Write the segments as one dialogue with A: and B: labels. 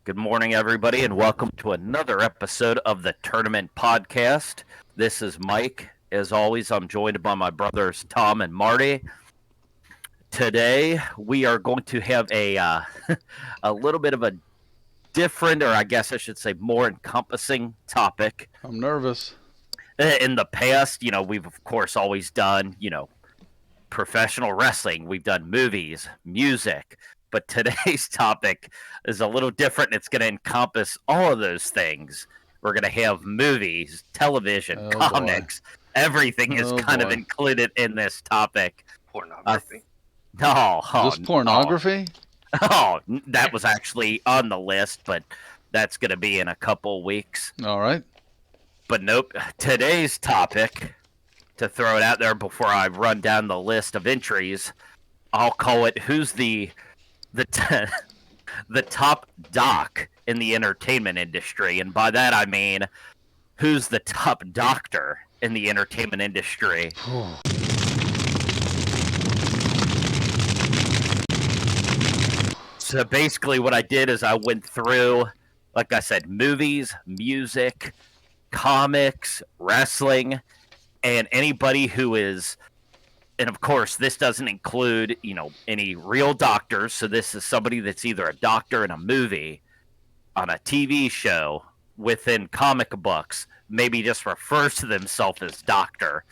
A: Good morning, everybody, and welcome to another episode of the Tournament Podcast. This is Mike. As always, I'm joined by my brothers Tom and Marty. Today, we are going to have a little bit of a different, or I guess I should say, more encompassing topic.
B: I'm nervous.
A: In the past, we've of course always done, professional wrestling. We've done movies, music, but today's topic is a little different. It's going to encompass all of those things. We're going to have movies, television,
B: Oh,
A: comics. Everything is kind of included in this topic.
C: Pornography.
A: No,
B: Is this pornography?
A: That was actually on the list, but that's going to be in a couple weeks.
B: All right.
A: But nope, today's topic, to throw it out there before I run down the list of entries, I'll call it who's the top doc in the entertainment industry. And by that I mean who's the top doctor in the entertainment industry. So basically what I did is I went through, like I said, movies, music, comics, wrestling, and anybody who is, and of course this doesn't include, any real doctors. So this is somebody that's either a doctor in a movie, on a TV show, within comic books, maybe just refers to themselves as doctor.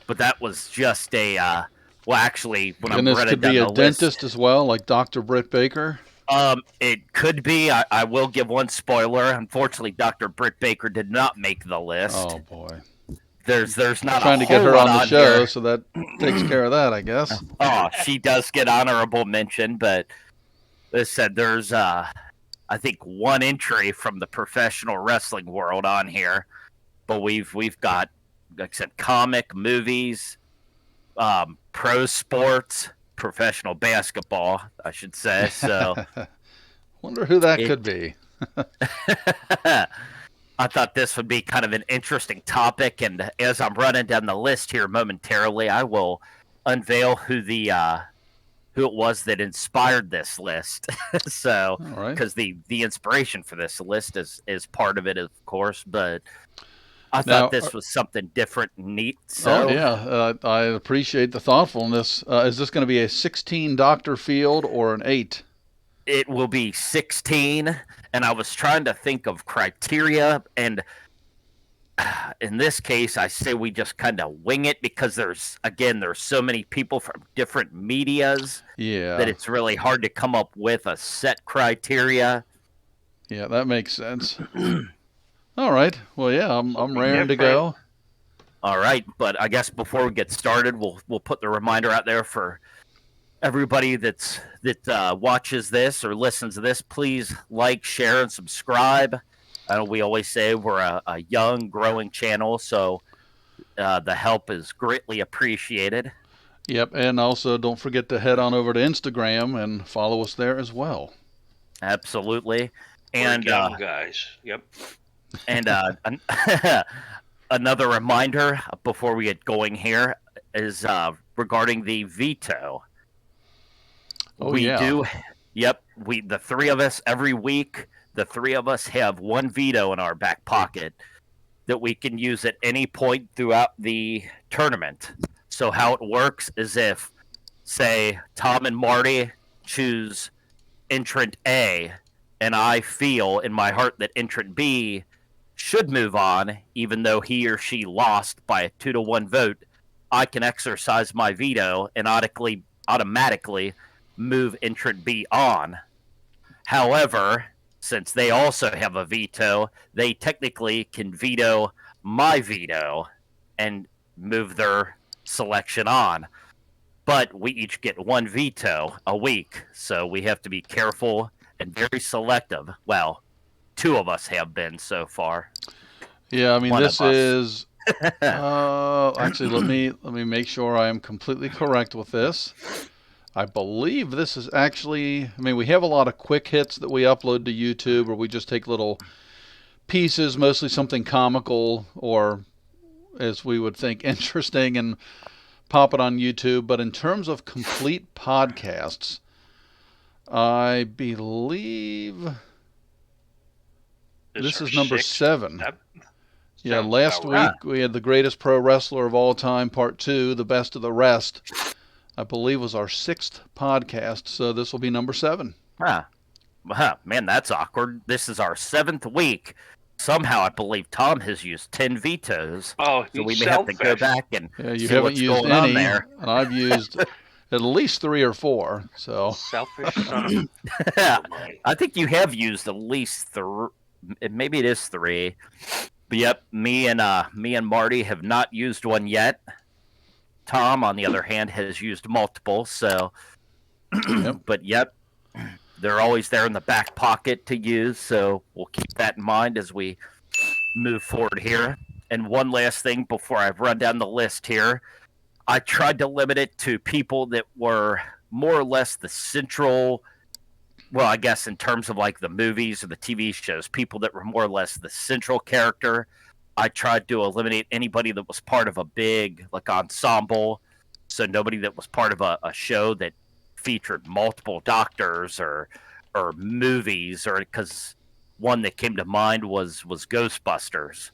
A: But that was just actually, when
B: And
A: I'm
B: this
A: running
B: could
A: down
B: be a
A: the
B: dentist
A: list,
B: as well, like Dr. Britt Baker.
A: It could be. I will give one spoiler. Unfortunately, Dr. Britt Baker did not make the list.
B: Oh boy.
A: There's not
B: Trying
A: a
B: to get
A: whole
B: her on
A: lot
B: the show,
A: here.
B: so that takes care of that, I guess.
A: Oh, she does get honorable mention, but they said there's I think one entry from the professional wrestling world on here, but we've got, like I said, comic, movies, pro sports, professional basketball, I should say. So
B: Wonder who that could be.
A: I thought this would be kind of an interesting topic, and as I'm running down the list here momentarily, I will unveil who it was that inspired this list. So,
B: All right.
A: because the inspiration for this list is part of it, of course, but I thought this was something different and neat. So,
B: I appreciate the thoughtfulness. Is this going to be a 16 doctor field or an 8?
A: it will be 16, and I was trying to think of criteria, and in this case, I say we just kind of wing it because there's so many people from different medias that it's really hard to come up with a set criteria.
B: Yeah, that makes sense. All right. Well, yeah, I'm raring to go.
A: All right, but I guess before we get started, we'll put the reminder out there for everybody that watches this or listens to this. Please like, share, and subscribe. We always say we're a young, growing channel, so the help is greatly appreciated.
B: Yep, and also don't forget to head on over to Instagram and follow us there as well.
A: Absolutely. And
C: we're young guys. Yep.
A: And another reminder before we get going here is regarding the veto. The three of us every week. The three of us have one veto in our back pocket that we can use at any point throughout the tournament. So how it works is if, say, Tom and Marty choose entrant A, and I feel in my heart that entrant B should move on, even though he or she lost by a 2-1 vote, I can exercise my veto and automatically move entrant B on. However, since they also have a veto, they technically can veto my veto and move their selection on. But we each get one veto a week, so we have to be careful and very selective. Well, two of us have been so far.
B: Yeah, I mean, this is actually, let me make sure I am completely correct with this. I believe this is actually, we have a lot of quick hits that we upload to YouTube, where we just take little pieces, mostly something comical or, as we would think, interesting, and pop it on YouTube. But in terms of complete podcasts, I believe This
C: our
B: is number
C: sixth?
B: 7.
C: That
B: Yeah,
C: sounds
B: last
C: about right.
B: week we had the greatest pro wrestler of all time, part 2, the best of the rest. I believe was our 6th podcast, so this will be number 7.
A: Man, that's awkward. This is our 7th week. Somehow, I believe Tom has used 10 vetoes.
C: Oh,
A: So we
C: he's
A: may have to go
C: selfish.
A: back and
B: Yeah, you
A: see
B: haven't
A: what's
B: used
A: going on
B: any,
A: there.
B: and I've used at least 3 or 4. So
C: Selfish son of mine.
A: I think you have used at least 3. Maybe it is 3. But yep, me and Marty have not used one yet. Tom, on the other hand, has used multiple. So,
B: Yep.
A: But yep, they're always there in the back pocket to use. So we'll keep that in mind as we move forward here. And one last thing before I run down the list here, I tried to limit it to people that were more or less the central. Well, I guess in terms of like the movies or the TV shows, people that were more or less the central character. I tried to eliminate anybody that was part of a big like ensemble, so nobody that was part of a show that featured multiple doctors or movies, or because one that came to mind was Ghostbusters,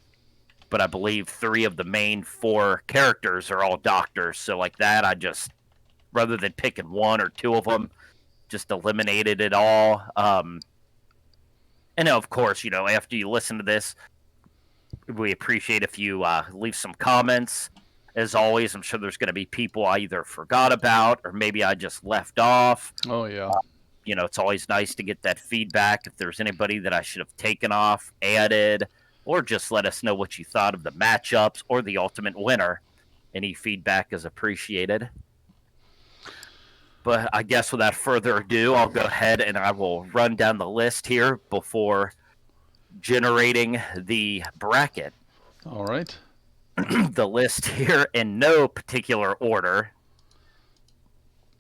A: but I believe 3 of the main 4 characters are all doctors, so like that I just, rather than picking 1 or 2 of them, just eliminated it all. And of course, after you listen to this, we appreciate if you leave some comments. As always, I'm sure there's going to be people I either forgot about or maybe I just left off.
B: Oh yeah.
A: It's always nice to get that feedback. If there's anybody that I should have taken off, added, or just let us know what you thought of the matchups or the ultimate winner. Any feedback is appreciated. But I guess without further ado, I'll go ahead and I will run down the list here before generating the bracket.
B: All right.
A: The list here in no particular order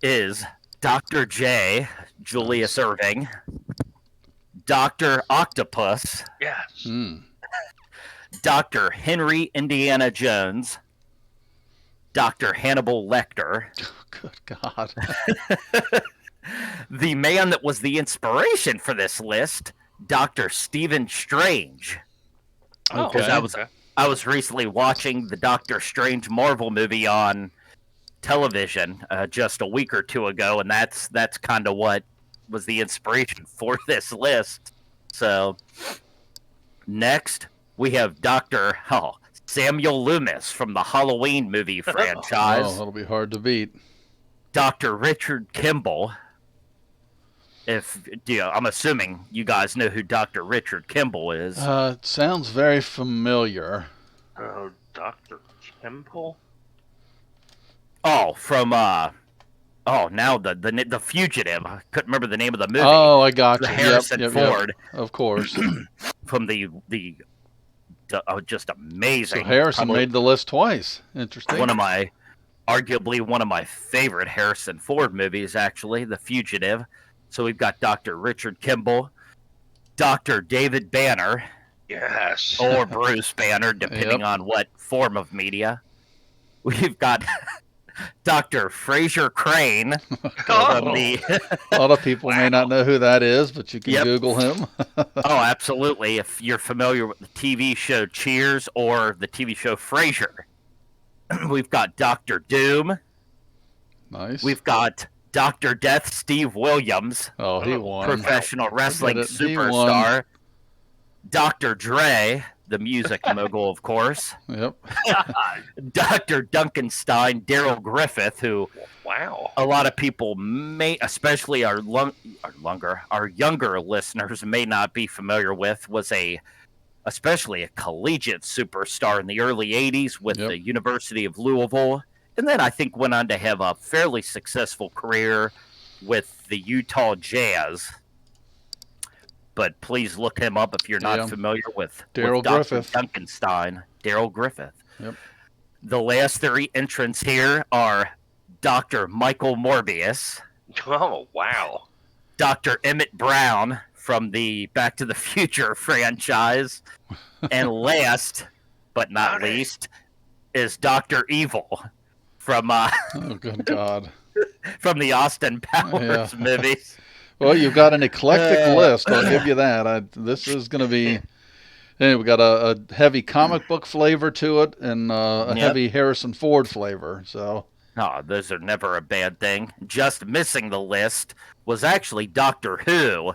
A: is Dr. J, Julius Irving, Dr. Octopus,
C: Yes.
A: Dr. Henry Indiana Jones, Dr. Hannibal Lecter,
B: Good God.
A: the man that was the inspiration for this list, Dr. Stephen Strange.
B: Okay.
A: Because I was recently watching the Doctor Strange Marvel movie on television just a week or 2 ago, and that's kind of what was the inspiration for this list. So next we have Dr. Samuel Loomis from the Halloween movie franchise.
B: Oh, that'll be hard to beat.
A: Dr. Richard Kimball. I'm assuming you guys know who Dr. Richard Kimball is.
B: It sounds very familiar.
C: Dr. Kimball?
A: Oh, from now the Fugitive. I couldn't remember the name of the movie.
B: Oh, I got you.
A: Harrison Ford.
B: Of course.
A: From the just amazing.
B: So Harrison made the list twice. Interesting.
A: Arguably one of my favorite Harrison Ford movies, actually, The Fugitive. So we've got Dr. Richard Kimball, Dr. David Banner,
C: Yes.
A: or Bruce Banner, depending on what form of media. We've got Dr. Fraser Crane. From the
B: A lot of people may not know who that is, but you can Google him.
A: Oh, absolutely. If you're familiar with the TV show Cheers or the TV show Frasier. We've got Dr. Doom.
B: Nice.
A: We've got Dr. Death Steve Williams.
B: Oh, he won.
A: Professional wrestling
B: He won.
A: superstar. Dr. Dre, the music mogul, of course.
B: Yep.
A: Dr. Duncanstein, Daryl Griffith, who
C: Wow.
A: a lot of people may, especially our younger listeners, may not be familiar with, was especially a collegiate superstar in the early 80s with the University of Louisville. And then I think went on to have a fairly successful career with the Utah Jazz. But please look him up if you're not familiar with
B: Daryl
A: Dr.
B: Griffith.
A: Duncanstein, Daryl Griffith.
B: Yep.
A: The last 3 entrants here are Dr. Michael Morbius,
C: Oh, wow.
A: Dr. Emmett Brown from the Back to the Future franchise, and last but not least is Dr. Evil from
B: Oh, good God.
A: from the Austin Powers movies.
B: Well, you've got an eclectic list. I'll give you that. This is going to be And we got a heavy comic book flavor to it and a
A: Yep.
B: heavy Harrison Ford flavor. So
A: Oh, those are never a bad thing. Just missing the list was actually Doctor Who,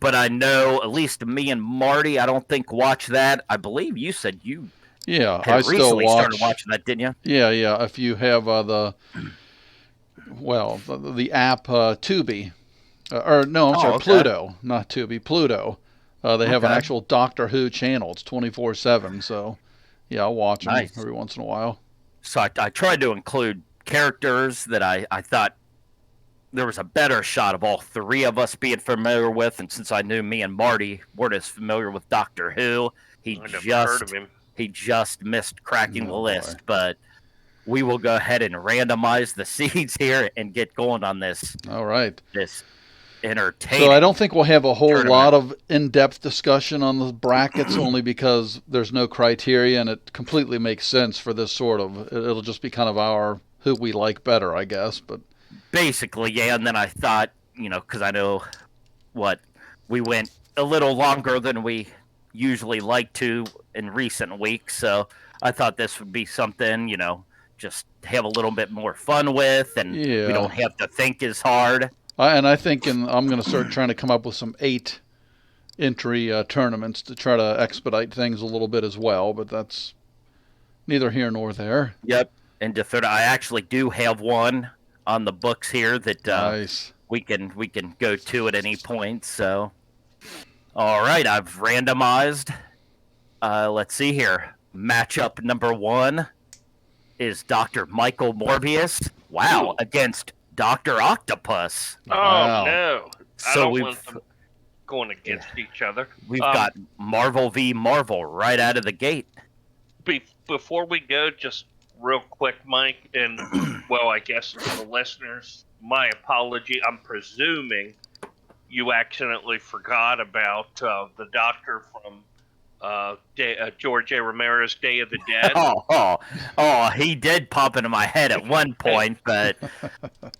A: but I know at least me and Marty, I don't think watch that. I believe you said you
B: yeah,
A: had
B: I still
A: recently
B: watch.
A: started watching that, didn't you?
B: Yeah. If you have the app Tubi, or no, I'm
A: Oh,
B: sorry,
A: okay.
B: Pluto, not Tubi, Pluto. They have an
A: Okay.
B: actual Doctor Who channel. It's 24/7. So yeah, I'll watch them
A: Nice.
B: every once in a while.
A: So I tried to include characters that I thought there was a better shot of all three of us being familiar with, and since I knew me and Marty weren't as familiar with Doctor Who,
C: I never heard of him.
A: he just missed cracking the
B: Oh,
A: list.
B: boy.
A: But we will go ahead and randomize the seeds here and get going on this
B: All right.
A: entertaining.
B: So I don't think we'll have a whole
A: tournament.
B: lot of in-depth discussion on the brackets, only because there's no criteria, and it completely makes sense for this sort of. It'll just be kind of our who we like better, I guess. But
A: Basically, yeah. And then I thought, because I know we went a little longer than we usually like to in recent weeks, so I thought this would be something, just have a little bit more fun with, and
B: Yeah.
A: we don't have to think as hard.
B: I think I'm going to start trying to come up with some 8-entry tournaments to try to expedite things a little bit as well. But that's neither here nor there.
A: Yep. And to third, I actually do have one on the books here that
B: Nice.
A: we can go to at any point. So, all right, I've randomized. Let's see here. Matchup number 1 is Dr. Michael Morbius. Wow,
C: Ooh.
A: against Dr. Octopus.
B: Wow.
C: Oh no! I
A: So
C: don't want them going against each other.
A: We've got Marvel v. Marvel right out of the gate.
C: Before we go, just real quick, Mike, and well, I guess to the listeners, my apology. I'm presuming you accidentally forgot about the Doctor from George A. Romero's Day of the Dead.
A: Oh, he did pop into my head at one point, but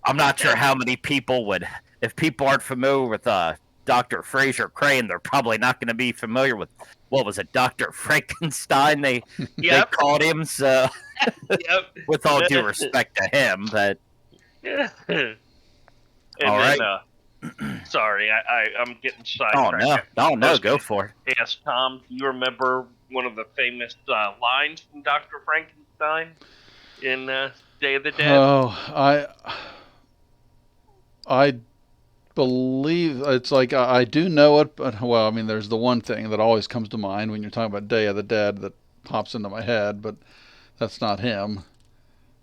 A: I'm not sure how many people would. If people aren't familiar with Dr. Fraser Crane, they're probably not going to be familiar with, what was it, Dr. Frankenstein? They called him, so
C: Yep.
A: with all due respect to him, but
C: Yeah. And
A: all right.
C: Sorry, I'm getting sidetracked.
A: Oh no, go for it.
C: Yes, Tom, do you remember one of the famous lines from Dr. Frankenstein in Day of the Dead?
B: Oh, I believe it's like I do know it, but well, I mean, there's the one thing that always comes to mind when you're talking about Day of the Dead that pops into my head, but that's not him.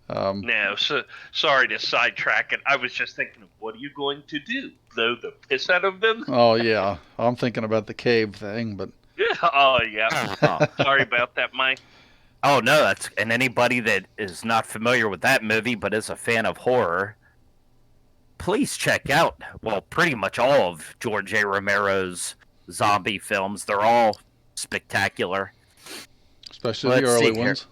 C: No, so sorry to sidetrack it. I was just thinking, what are you going to do? Blow the piss out of them?
B: Oh yeah, I'm thinking about the cave thing, but
C: Oh yeah. Sorry about that, Mike.
A: Oh no, and anybody that is not familiar with that movie but is a fan of horror, please check out pretty much all of George A. Romero's zombie films. They're all spectacular.
B: especially the early ones.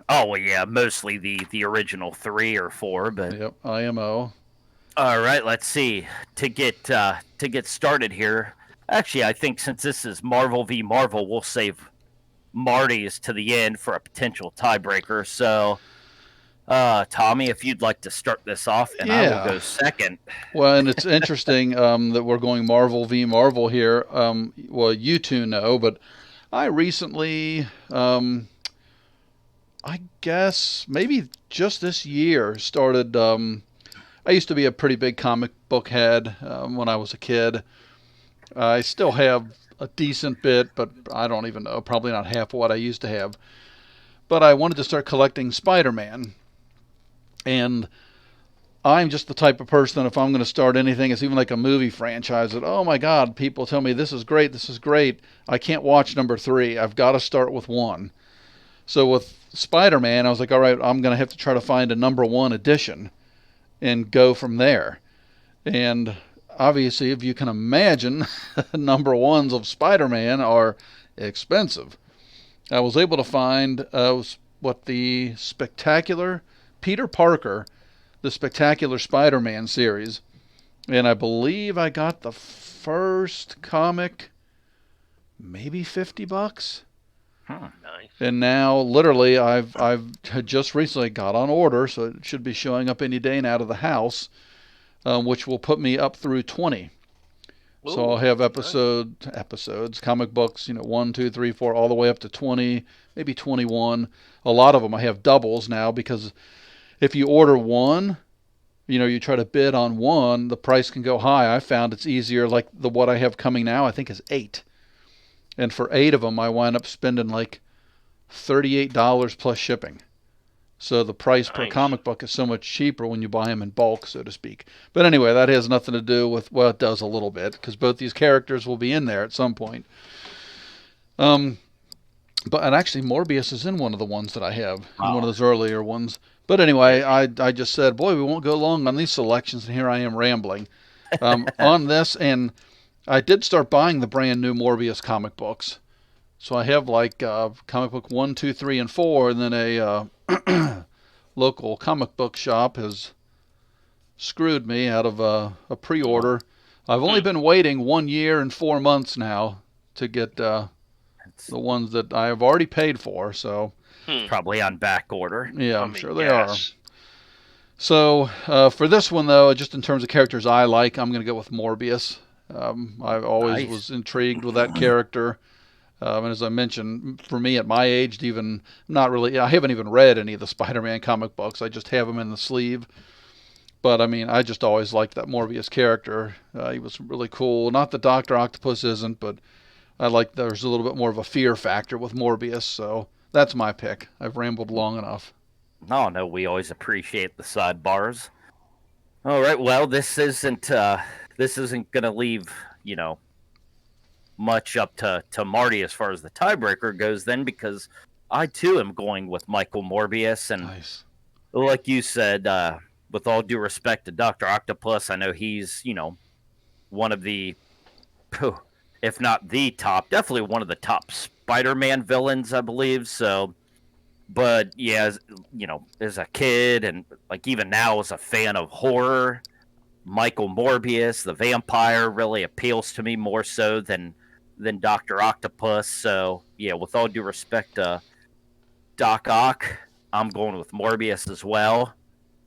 A: Oh well, yeah, mostly the original 3 or 4, but
B: Yep, IMO.
A: all right, let's see. To get started here. Actually, I think since this is Marvel v. Marvel, we'll save Marty's to the end for a potential tiebreaker. So, Tommy, if you'd like to start this off, and I will go second.
B: Well, and it's interesting that we're going Marvel v. Marvel here. Well, you two know, but I recently, I guess maybe just this year, started. I used to be a pretty big comic book head when I was a kid. I still have a decent bit, but I don't even know, probably not half of what I used to have. But I wanted to start collecting Spider-Man. And I'm just the type of person, if I'm going to start anything, it's even like a movie franchise, that, oh my God, people tell me this is great, I can't watch number 3. I've got to start with 1. So with Spider-Man, I was like, all right, I'm going to have to try to find a number 1 edition and go from there. And obviously, if you can imagine, number 1s of Spider-Man are expensive. I was able to find the Spectacular Peter Parker, the Spectacular Spider-Man series, and I believe I got the first comic maybe $50.
C: Nice.
B: And now, literally, I've just recently got on order, so it should be showing up any day now to the house, which will put me up through 20. So I'll have episodes, comic books, 1, 2, 3, 4, all the way up to 20, maybe 21. A lot of them I have doubles now, because if you order one, you try to bid on one, the price can go high. I found it's easier, like what I have coming now, I think is 8. And for 8 of them, I wind up spending like $38 plus shipping. So the price per comic book is so much cheaper when you buy them in bulk, so to speak. But anyway, that has nothing to do with, well, it does a little bit, because both these characters will be in there at some point. And actually, Morbius is in one of the ones that I have, in one of those earlier ones. But anyway, I just said, boy, we won't go long on these selections, and here I am rambling on this. And I did start buying the brand new Morbius comic books. So I have like comic book 1, 2, 3, and 4, and then a local comic book shop has screwed me out of a pre-order. I've only been waiting 1 year and 4 months now to get the ones that I have already paid for. So
A: probably on back order.
B: Yeah, I'm sure they are. So for this one, though, just in terms of characters I like, I'm going to go with Morbius. I always was intrigued with that character. And as I mentioned, for me at my age, even not really, I haven't even read any of the Spider-Man comic books. I just have them in the sleeve. But I mean, I just always liked that Morbius character. He was really cool. Not that Dr. Octopus isn't, but I like there's a little bit more of a fear factor with Morbius. So that's my pick. I've rambled long enough.
A: No, we always appreciate the sidebars. All right, well, this isn't going to leave, much up to Marty as far as the tiebreaker goes then, because I too am going with Michael Morbius. And like you said, with all due respect to Dr. Octopus, I know he's, one of the, if not the top, definitely one of the top Spider-Man villains, I believe. So, but yeah, as a kid and like even now as a fan of horror, Michael Morbius, the vampire, really appeals to me more so than Dr. Octopus. So, yeah, with all due respect to Doc Ock, I'm going with Morbius as well.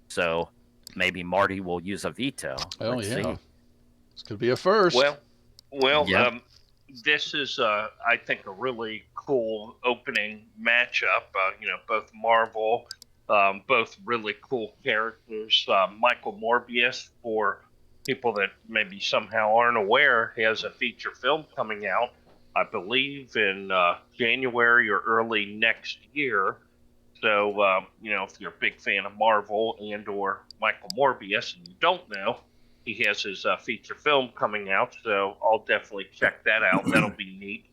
A: So, maybe Marty will use a veto.
B: Let's see. This could be a first.
C: Well, this is, I think, a really cool opening matchup. Both Marvel, both really cool characters. Michael Morbius, for people that maybe somehow aren't aware, has a feature film coming out, I believe, in January or early next year. So, if you're a big fan of Marvel and or Michael Morbius, and you don't know, he has his feature film coming out, so I'll definitely check that out. That'll be neat.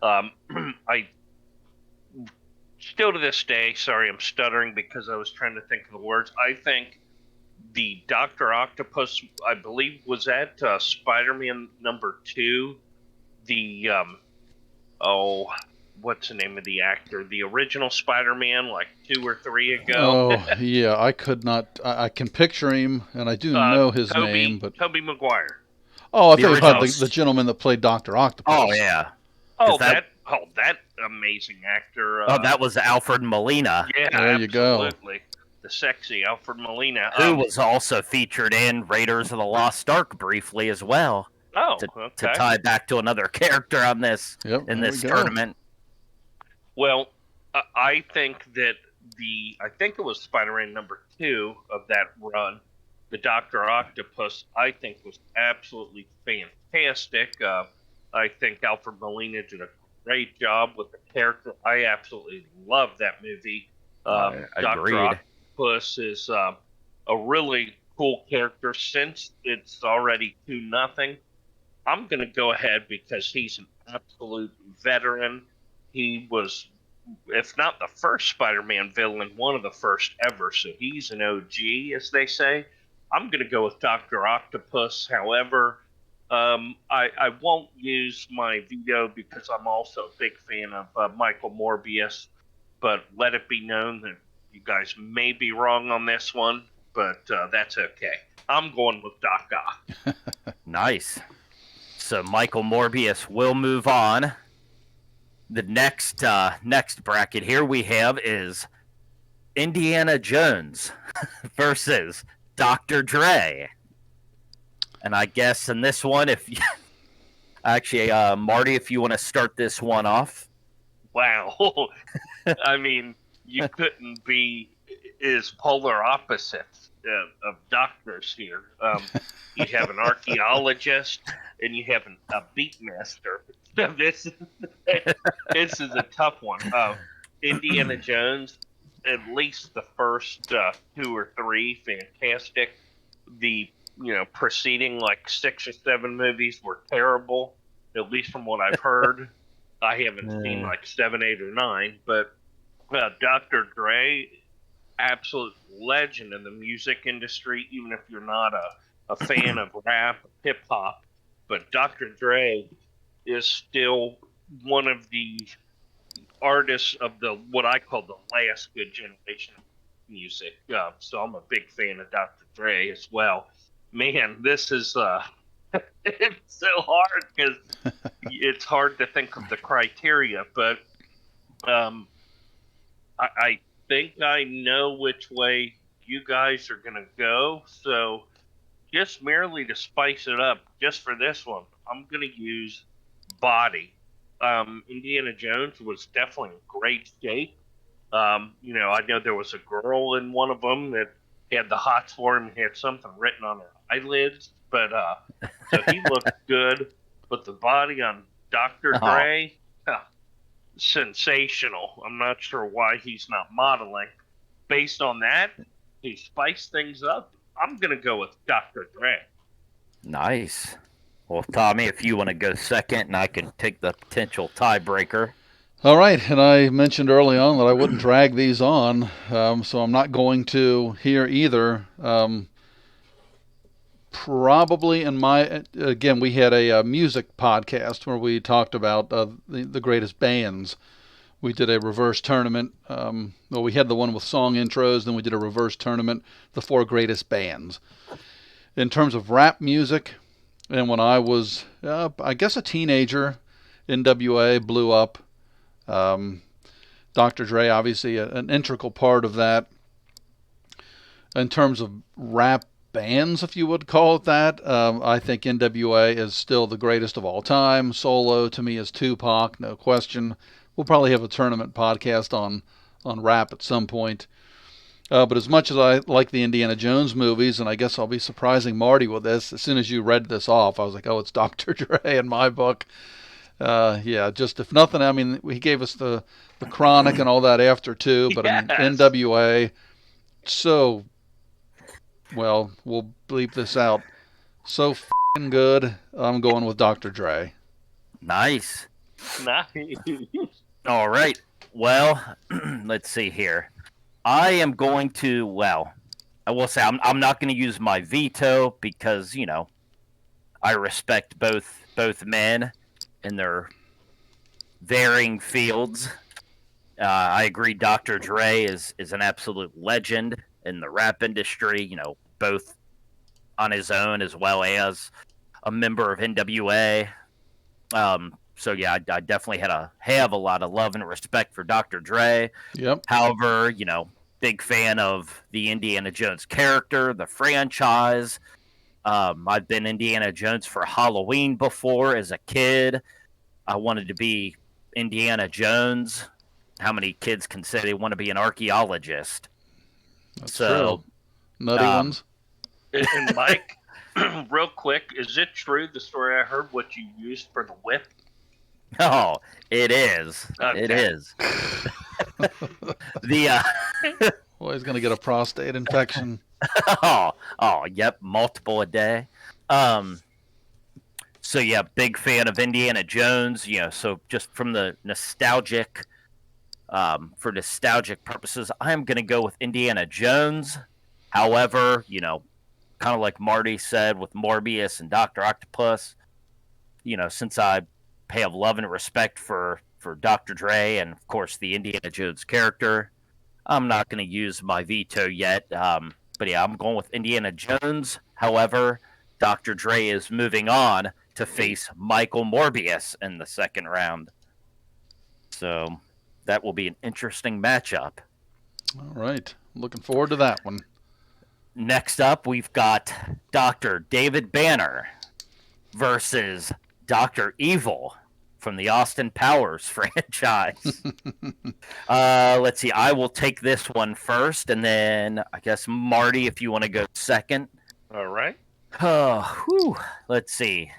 C: I still to this day, sorry, I'm stuttering because I was trying to think of the words. I think the Dr. Octopus, I believe, was at Spider-Man number 2. The, what's the name of the actor? The original Spider-Man, like 2 or 3 ago.
B: Oh, yeah, I could not. I can picture him, and I do know his name, but
C: Tobey Maguire.
B: Oh, I thought about the gentleman that played Dr. Octopus.
A: Oh, yeah.
C: That amazing actor.
A: That was Alfred Molina.
C: Yeah,
B: there you go.
C: The sexy Alfred Molina.
A: Who was also featured in Raiders of the Lost Ark briefly as well.
C: To
A: tie back to another character on this in this tournament.
C: Well, I think that I think it was Spider-Man number 2 of that run, the Dr. Octopus, I think was absolutely fantastic. I think Alfred Molina did a great job with the character. I absolutely love that movie. Dr. Octopus is a really cool character. Since it's already 2-0, I'm going to go ahead because he's an absolute veteran. He was, if not the first Spider-Man villain, one of the first ever. So he's an OG, as they say. I'm going to go with Dr. Octopus. However, I won't use my veto because I'm also a big fan of Michael Morbius. But let it be known that you guys may be wrong on this one, but that's okay. I'm going with Doc Ock.
A: Nice. So Michael Morbius will move on. The next bracket here we have is Indiana Jones versus Dr. Dre. And I guess in this one, if you, actually, Marty, if you want to start this one off.
C: Wow. I mean, you couldn't be is polar opposites of doctors here. You have an archaeologist and you have a beatmaster. So this is a tough one. Indiana Jones, at least the first 2 or 3, fantastic. The preceding like 6 or 7 movies were terrible, at least from what I've heard. I haven't seen like 7, 8, or 9, but Dr. Dre, absolute legend in the music industry, even if you're not a fan of rap, hip hop. But Dr. Dre is still one of the artists of the what I call the last good generation of music. So I'm a big fan of Dr. Dre as well. Man, this is it's so hard because it's hard to think of the criteria, but I think I know which way you guys are gonna go. So just merely to spice it up, just for this one, I'm gonna use body. Indiana Jones was definitely in great shape. I know there was a girl in one of them that had the hots for him and had something written on her eyelids, but so he looked good. But the body on Dr. Dre, sensational. I'm not sure why he's not modeling. Based on that, he spiced things up. I'm gonna go with Dr. Dre.
A: Nice. Well, Tommy, if you want to go second, and I can take the potential tiebreaker.
B: All right, and I mentioned early on that I wouldn't drag these on, so I'm not going to here either. Probably again, we had a music podcast where we talked about the greatest bands. We did a reverse tournament. We had the one with song intros, then we did a reverse tournament, the 4 greatest bands. In terms of rap music, and when I was, I guess, a teenager, NWA blew up. Dr. Dre, obviously, an integral part of that. In terms of rap bands, if you would call it that, I think NWA is still the greatest of all time. Solo, to me, is Tupac, no question. We'll probably have a tournament podcast on rap at some point. But as much as I like the Indiana Jones movies, and I guess I'll be surprising Marty with this, as soon as you read this off, I was like, oh, it's Dr. Dre in my book. Just if nothing, I mean, he gave us the Chronic and all that after too, but
C: Yes.
B: I mean, NWA, so, well, we'll bleep this out, so f***ing good, I'm going with Dr. Dre.
A: Nice.
C: Nice.
A: All right. Well, let's see here. I am going to, well, I will say I'm not going to use my veto because, I respect both men in their varying fields. I agree Dr. Dre is an absolute legend in the rap industry, both on his own as well as a member of NWA. So yeah, I definitely have a lot of love and respect for Dr. Dre.
B: Yep.
A: However, big fan of the Indiana Jones character, the franchise. I've been Indiana Jones for Halloween before as a kid. I wanted to be Indiana Jones. How many kids can say they want to be an archaeologist?
B: That's
A: So,
B: true. Nutty ones.
C: And Mike, real quick, is it true the story I heard what you used for the whip?
A: Oh, it is.
C: Okay.
A: It is.
B: Well, he's going to get a prostate infection.
A: Yep, multiple a day. So yeah, big fan of Indiana Jones. So just from the nostalgic, for nostalgic purposes, I'm gonna go with Indiana Jones. However, kind of like Marty said with Morbius and Dr. Octopus, since I have love and respect for Dr. Dre and of course the Indiana Jones character, I'm not going to use my veto yet. But yeah, I'm going with Indiana Jones. However, Dr. Dre is moving on to face Michael Morbius in the second round. So that will be an interesting matchup.
B: All right. Looking forward to that one.
A: Next up, we've got Dr. David Banner versus Dr. Evil from the Austin Powers franchise. Let's see. I will take this one first, and then I guess Marty, if you want to go second.
C: All right.
A: Let's see.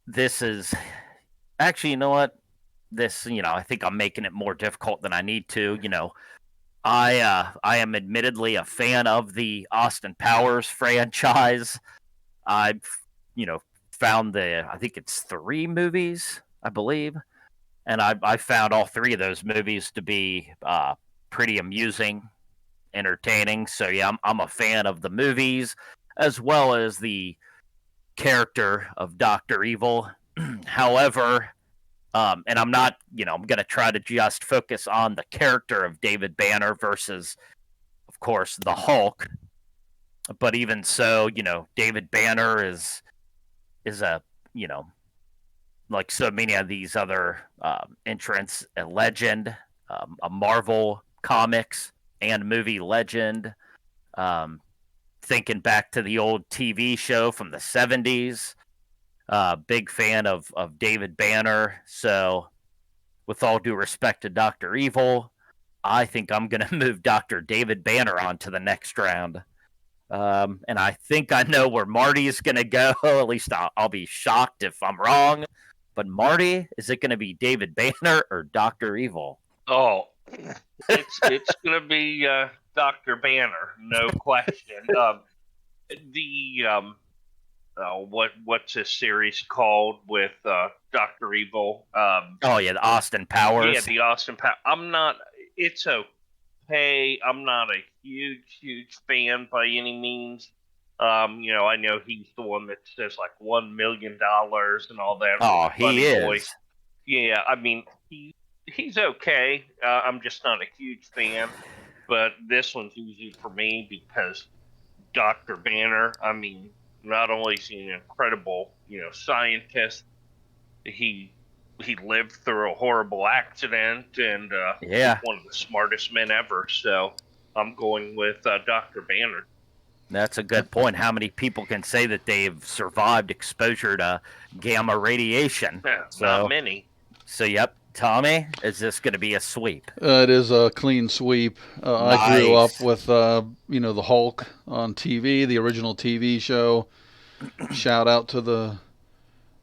A: This is actually, you know what? This, I think I'm making it more difficult than I need to. I am admittedly a fan of the Austin Powers franchise. I've, found I think it's 3 movies, I believe, and I found all 3 of those movies to be pretty amusing, entertaining. So yeah, I'm a fan of the movies as well as the character of Dr. Evil. However, and I'm not, I'm going to try to just focus on the character of David Banner versus, of course, the Hulk. But even so, David Banner is a, like so many of these other entrants, a legend, a Marvel comics and movie legend. Thinking back to the old TV show from the 70s. Big fan of David Banner. So, with all due respect to Dr. Evil, I think I'm going to move Dr. David Banner on to the next round. And I think I know where Marty is going to go. At least I'll be shocked if I'm wrong. But Marty, is it going to be David Banner or Dr. Evil?
C: Oh, it's going to be Dr. Banner, no question. What's this series called with Dr. Evil?
A: The Austin Powers.
C: Yeah, the Austin Powers. It's okay. I'm not a huge fan by any means. I know he's the one that says like $1 million and all that.
A: Oh, he is.
C: Boy. Yeah, I mean, he's okay. I'm just not a huge fan. But this one's easy for me because Dr. Banner, I mean, not only is he an incredible, scientist, he lived through a horrible accident and one of the smartest men ever. So I'm going with Dr. Banner.
A: That's a good point. How many people can say that they've survived exposure to gamma radiation?
C: Not many.
A: So, yep. Tommy, is this going to be a sweep?
B: It is a clean sweep.
A: Nice.
B: I grew up with, the Hulk on TV, the original TV show. Shout out to the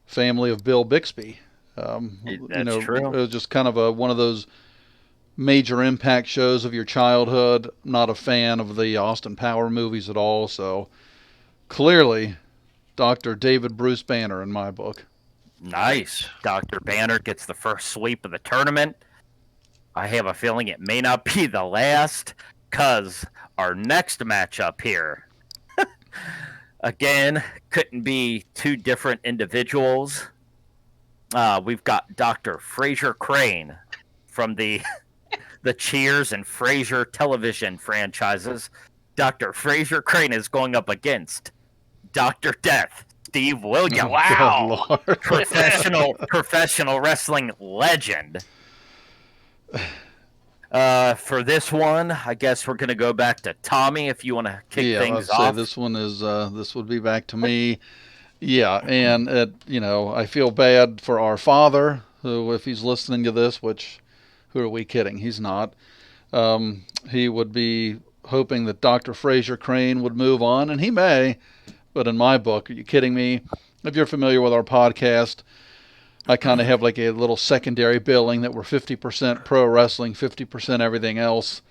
B: family of Bill Bixby.
A: That's true.
B: It was just kind of one of those major impact shows of your childhood. Not a fan of the Austin Power movies at all. So clearly, Dr. David Bruce Banner in my book.
A: Nice. Dr. Banner gets the first sweep of the tournament. I have a feeling it may not be the last, because our next matchup here, again, couldn't be 2 different individuals. We've got Dr. Fraser Crane from the Cheers and Frasier television franchises. Dr. Fraser Crane is going up against Dr. Death, Steve Williams.
C: Wow.
A: Professional wrestling legend. For this one, I guess we're going to go back to Tommy if you want to kick things off.
B: Yeah, this one is this would be back to me. Yeah, and I feel bad for our father, who, if he's listening to this, which who are we kidding? He's not. He would be hoping that Dr. Fraser Crane would move on, and he may. But in my book, are you kidding me? If you're familiar with our podcast, I kind of have like a little secondary billing that we're 50% pro wrestling, 50% everything else.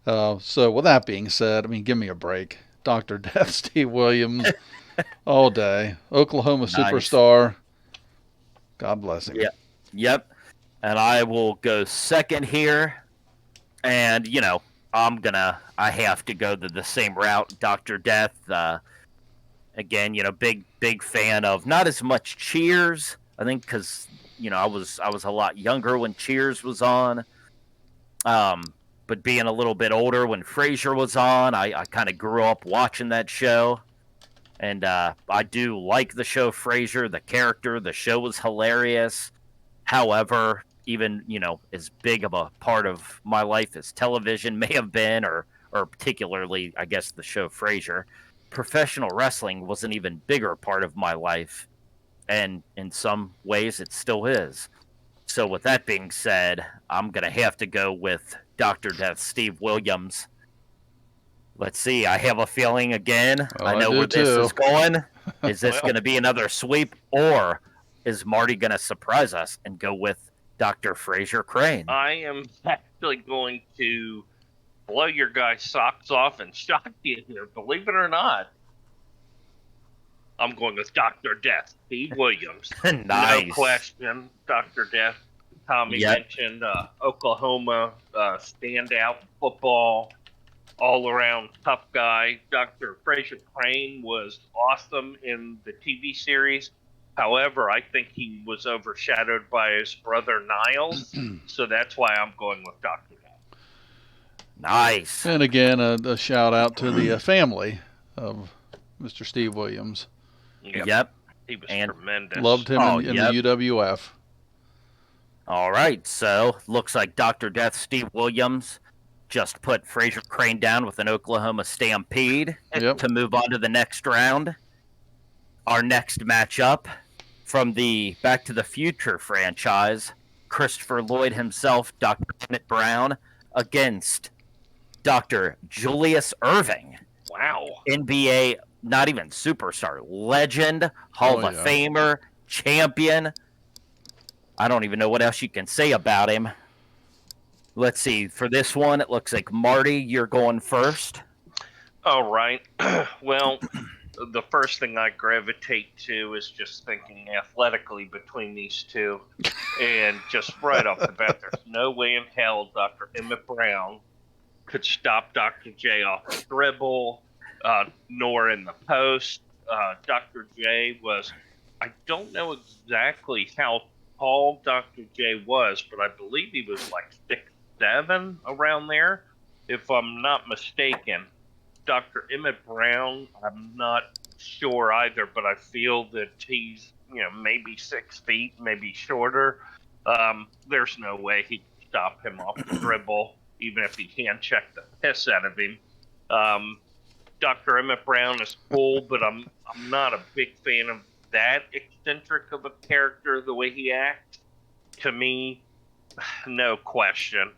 B: So with that being said, I mean, give me a break. Dr. Death, Steve Williams, all day. Oklahoma superstar. God bless him.
A: Yep. And I will go second here. And, I have to go the same route, Dr. Death. Again, big fan of not as much Cheers, I think, because I was a lot younger when Cheers was on, but being a little bit older when Frasier was on, I kind of grew up watching that show, and I do like the show Frasier, the character, the show was hilarious. However, even, as big of a part of my life as television may have been, or particularly, I guess, the show Frasier, professional wrestling was an even bigger part of my life. And in some ways, it still is. So with that being said, I'm going to have to go with Dr. Death, Steve Williams. Let's see. I have a feeling again. I know where this is going. Is this going to be another sweep, or is Marty going to surprise us and go with Dr. Fraser Crane?
C: I am actually going to blow your guy's socks off and shock you here, believe it or not. I'm going with Dr. Death, Steve Williams.
A: Nice.
C: No question, Dr. Death. Tommy mentioned Oklahoma standout football, all-around tough guy. Dr. Fraser Crane was awesome in the TV series. However, I think he was overshadowed by his brother Niles, so that's why I'm going with Dr. Death.
A: Nice.
B: And again, a shout out to the family of Mr. Steve Williams.
A: Yep.
C: He was tremendous.
B: Loved him in the UWF.
A: All right, so looks like Dr. Death, Steve Williams, just put Fraser Crane down with an Oklahoma Stampede to move on to the next round. Our next matchup from the Back to the Future franchise, Christopher Lloyd himself, Dr. Emmett Brown, against Dr. Julius Irving.
C: Wow.
A: NBA, not even superstar, legend, Hall of Famer, champion. I don't even know what else you can say about him. Let's see. For this one, it looks like Marty, you're going first.
C: All right. Well, the first thing I gravitate to is just thinking athletically between these two. And just right off the bat, there's no way in hell Dr. Emmett Brown could stop Dr. J off the dribble, nor in the post. Dr. J was, I don't know exactly how tall Dr. J was, but I believe he was like 6'7", around there, if I'm not mistaken. Dr. Emmett Brown, I'm not sure either, but I feel that he's, maybe 6 feet, maybe shorter. There's no way he could stop him off the dribble, even if he hand checked the piss out of him. Dr. Emmett Brown is cool, but I'm not a big fan of that eccentric of a character, the way he acts. To me, no question,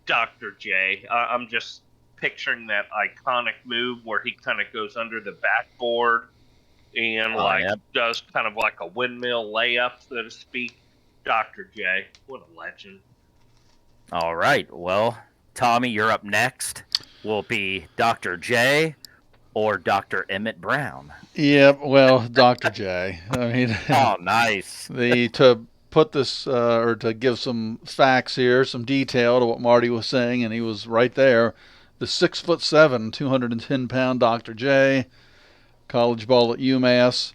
C: Dr. J. I'm just picturing that iconic move where he kind of goes under the backboard and does kind of like a windmill layup, so to speak. Dr. J, what a legend.
A: All right, well, Tommy, you're up next. Will it be Dr. J or Dr. Emmett Brown?
B: Yep, well, Dr. J. I mean,
A: oh, nice.
B: To put this, or to give some facts here, some detail to what Marty was saying, and he was right there. The 6'7", 210-pound Dr. J, college ball at UMass.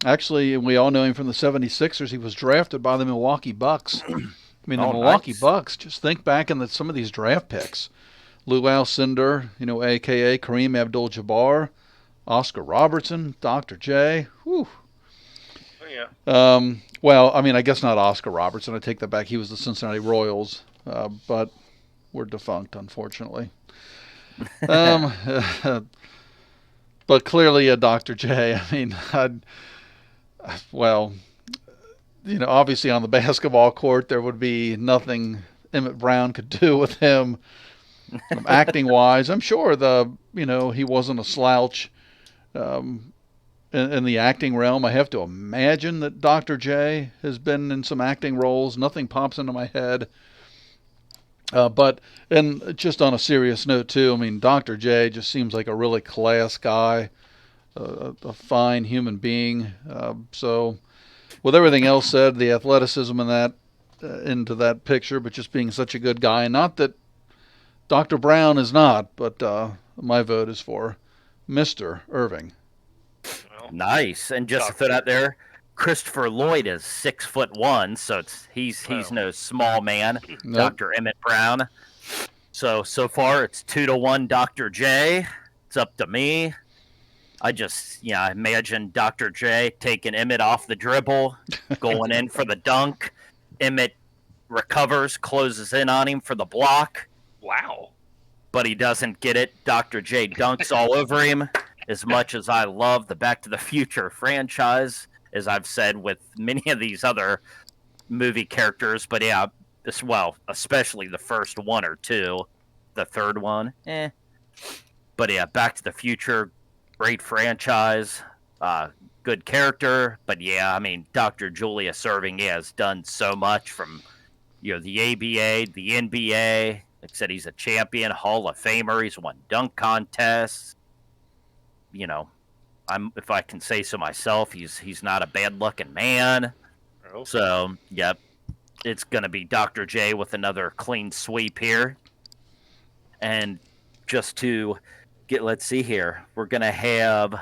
B: Actually, we all know him from the 76ers. He was drafted by the Milwaukee Bucks. I mean, the Milwaukee Bucks, just think back in some of these draft picks. Lou Alcindor, a.k.a. Kareem Abdul-Jabbar, Oscar Robertson, Dr. J. Whew.
C: Yeah.
B: Well, I mean, I guess not Oscar Robertson. I take that back. He was the Cincinnati Royals, but we're defunct, unfortunately. But clearly a Dr. J. I mean, obviously on the basketball court, there would be nothing Emmett Brown could do with him. Acting wise, I'm sure he wasn't a slouch in the acting realm. I have to imagine that Dr. J has been in some acting roles. Nothing pops into my head. But just on a serious note too, I mean, Dr. J just seems like a really class guy, a fine human being. So with everything else said, the athleticism and that into that picture, but just being such a good guy, not that Dr. Brown is not, but my vote is for Mr. Irving.
C: Well,
A: nice. And just to put out there, Christopher Lloyd is 6'1", so he's no small man. Nope. Dr. Emmett Brown. So far it's 2-1 Dr. J. It's up to me. I just imagine Dr. J taking Emmett off the dribble, going in for the dunk, Emmett recovers, closes in on him for the block,
C: Wow.
A: but he doesn't get it. Dr. J dunks all over him. As much as I love the Back to the Future franchise, as I've said with many of these other movie characters, but yeah, especially the first one or two. The third one, But yeah, Back to the Future, great franchise, good character. But yeah, I mean, Dr. Julius Irving has done so much from, the ABA, the NBA. Like I said, he's a champion, Hall of Famer. He's won dunk contests. If I can say so myself, he's not a bad looking man.
C: Oh.
A: So, yep, it's going to be Dr. J with another clean sweep here. And just to let's see here, we're going to have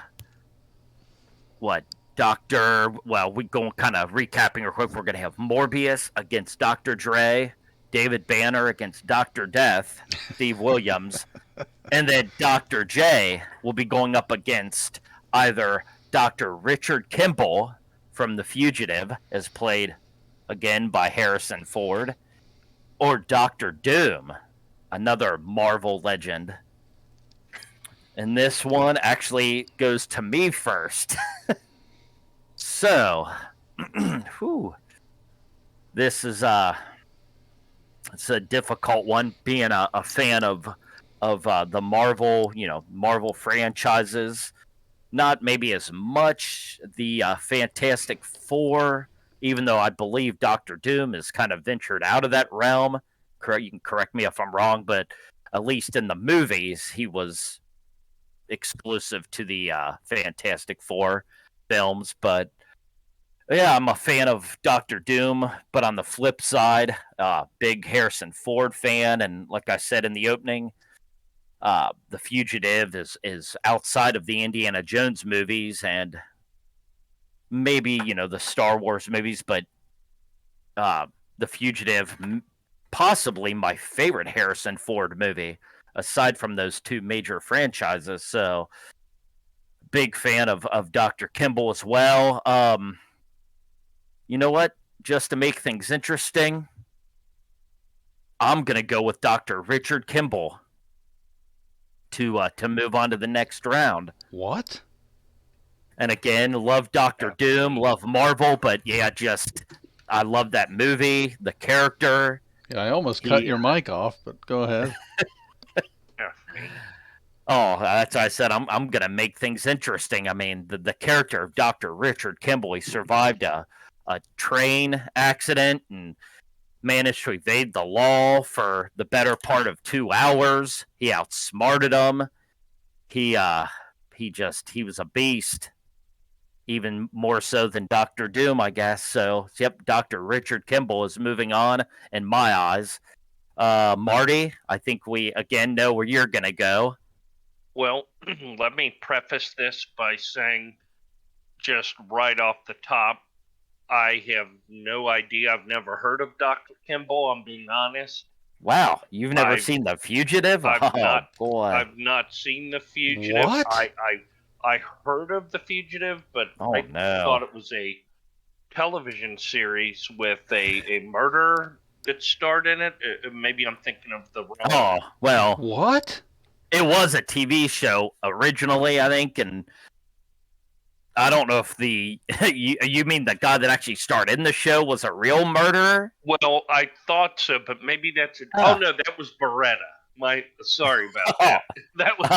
A: we go kind of recapping real quick. We're going to have Morbius against Dr. Dre, David Banner against Dr. Death, Steve Williams, and then Dr. J will be going up against either Dr. Richard Kimball from The Fugitive, as played again by Harrison Ford, or Dr. Doom, another Marvel legend. And this one actually goes to me first. So, this is it's a difficult one, being a fan of the Marvel, Marvel franchises. Not maybe as much the Fantastic Four, even though I believe Doctor Doom has kind of ventured out of that realm. You can correct me if I'm wrong, but at least in the movies, he was exclusive to the Fantastic Four films. But yeah, I'm a fan of Doctor Doom, but on the flip side, big Harrison Ford fan, and like I said in the opening, The Fugitive is outside of the Indiana Jones movies and maybe the Star Wars movies, but The Fugitive, possibly my favorite Harrison Ford movie, aside from those two major franchises. So, big fan of Dr. Kimball as well. You know what? Just to make things interesting, I'm gonna go with Dr. Richard Kimball to move on to the next round.
B: What?
A: And again, love Doctor Doom, love Marvel, but yeah, I love that movie, the character.
B: Yeah, I almost cut your mic off, but go ahead.
A: Oh, that's why I said I'm gonna make things interesting. I mean, the character of Dr. Richard Kimball, he survived a train accident and managed to evade the law for the better part of 2 hours. He outsmarted them. He was a beast, even more so than Dr. Doom, I guess. So, yep, Dr. Richard Kimball is moving on in my eyes. Marty, I think we again know where you're gonna go.
C: Well, let me preface this by saying, just right off the top, I have no idea. I've never heard of Dr. Kimball, I'm being honest.
A: Wow, you've never seen The Fugitive?
C: I've not seen The Fugitive.
B: What?
C: I heard of The Fugitive, but I thought it was a television series with a murder that starred in it. Maybe I'm thinking of the wrong...
A: Oh, well...
B: What?
A: It was a TV show originally, I think, and I don't know if you mean the guy that actually starred in the show was a real murderer?
C: Well, I thought so, but maybe that's oh no, that was Beretta. Sorry about that. That was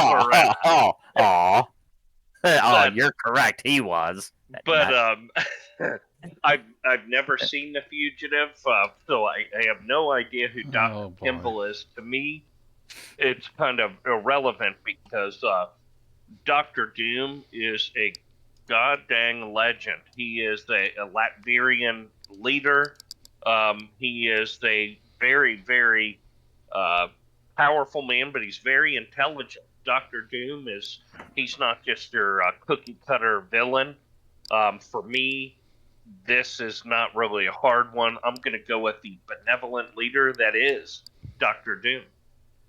C: Beretta.
A: You're correct. He was.
C: But I've never seen The Fugitive, so I have no idea who Dr. Kimball is. To me, it's kind of irrelevant because Dr. Doom is a goddamn legend. He is a Latvian leader. He is a very, very powerful man, but he's very intelligent. Dr. Doom he's not just your cookie cutter villain. For me, this is not really a hard one. I'm going to go with the benevolent leader that is Dr. Doom.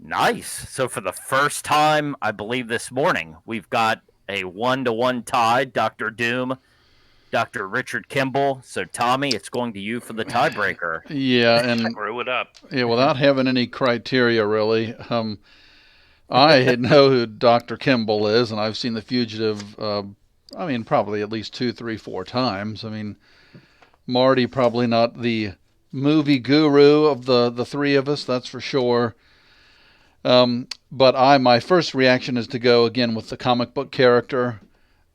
A: Nice. So for the first time, I believe this morning, we've got a 1-1 tie. Dr. Doom Dr. Richard Kimball. So, Tommy, it's going to you for the tiebreaker.
B: Yeah, and
C: Screw it up.
B: yeah, without having any criteria really, I know who Dr. Kimball is, and I've seen The Fugitive. I mean, probably at least 2, 3, 4 times. I mean, Marty probably not the movie guru of the three of us, that's for sure. But my first reaction is to go again with the comic book character.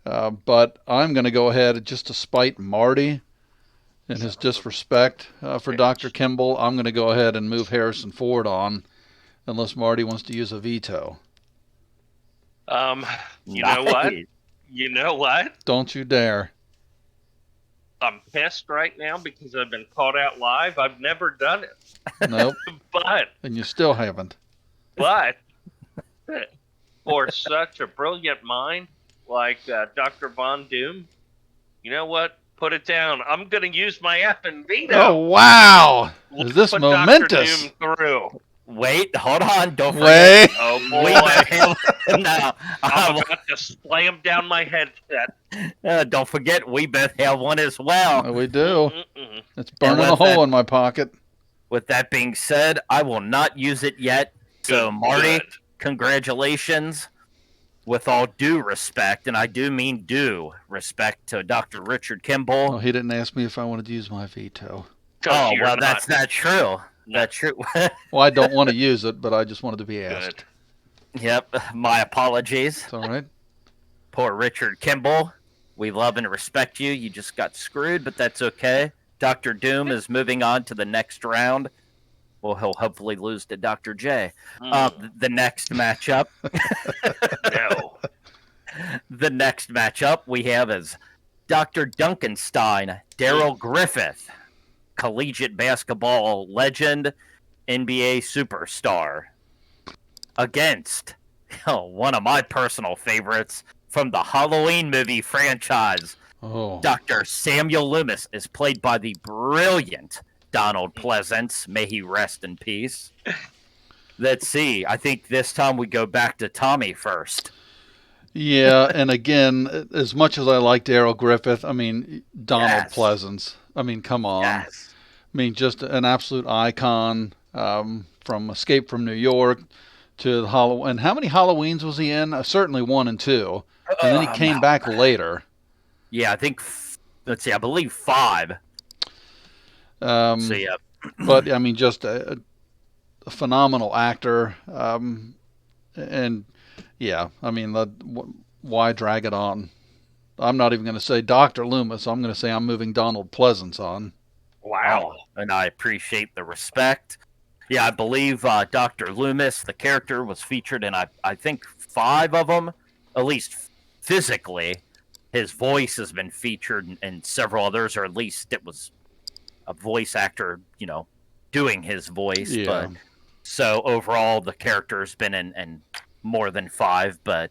B: But I'm going to go ahead just to spite Marty and his disrespect for Dr. Kimball. I'm going to go ahead and move Harrison Ford on, unless Marty wants to use a veto.
C: You know what? You know what?
B: Don't you dare.
C: I'm pissed right now because I've been caught out live. I've never done it.
B: Nope.
C: But
B: And you still haven't.
C: For such a brilliant mind like Dr. Von Doom, you know what? Put it down. I'm going to use my effing veto.
B: Oh, wow. Is this
C: Put
B: momentous?
C: Dr. Doom through.
A: Wait, hold on. Don't forget.
B: Wait.
C: Oh,
A: We
C: boy.
A: bet him. No,
C: I'm about to slam down my headset.
A: don't forget, we both have one as well.
B: We do.
C: Mm-mm.
B: It's burning
A: with
B: a hole
A: that-
B: in my pocket.
A: With that being said, I will not use it yet. So,
C: Good,
A: Marty,
C: good.
A: congratulations. With all due respect, and I do mean due respect to Dr. Richard
B: Oh,
A: Kimball.
B: he didn't ask me if I wanted to use my veto.
C: 'Cause
A: Oh,
C: you're
A: well,
C: not
A: that's not true.
C: No.
A: That's true.
B: Well, I don't want to use it, but I just wanted to be asked.
C: good.
A: Yep, my apologies.
B: It's all right.
A: Poor Richard Kimball. We love and respect you. You just got screwed, but that's okay. Dr. Doom is moving on to the next round. Well, he'll hopefully lose to Dr. J. The next matchup.
C: No.
A: The next matchup we have is Dr. Duncanstein, Daryl Griffith, collegiate basketball legend, NBA superstar, against one of my personal favorites from the Halloween movie franchise.
B: Oh,
A: Dr. Samuel Loomis is played by the brilliant Donald Pleasance. May he rest in peace. Let's see. I think this time we go back to Tommy first.
B: yeah. And again, as much as I like Daryl Griffith, I mean, Donald
A: Yes.
B: Pleasance. I mean, come on.
A: Yes.
B: I mean, just an absolute icon from Escape from New York to the Halloween. And how many Halloweens was he in? Certainly 1 and 2. And then he came back later.
A: Yeah, I think, let's see, I believe 5. So, yeah.
B: But, I mean, just a phenomenal actor. And, yeah, I mean, why drag it on? I'm not even going to say Dr. Loomis. I'm going to say I'm moving Donald Pleasance on.
C: Wow.
A: And I appreciate the respect. Yeah, I believe Dr. Loomis, the character, was featured in, I think, 5 of them, at least physically. His voice has been featured in several others, or at least it was a voice actor, doing his voice.
B: Yeah.
A: But so overall, the character's been in more than 5, but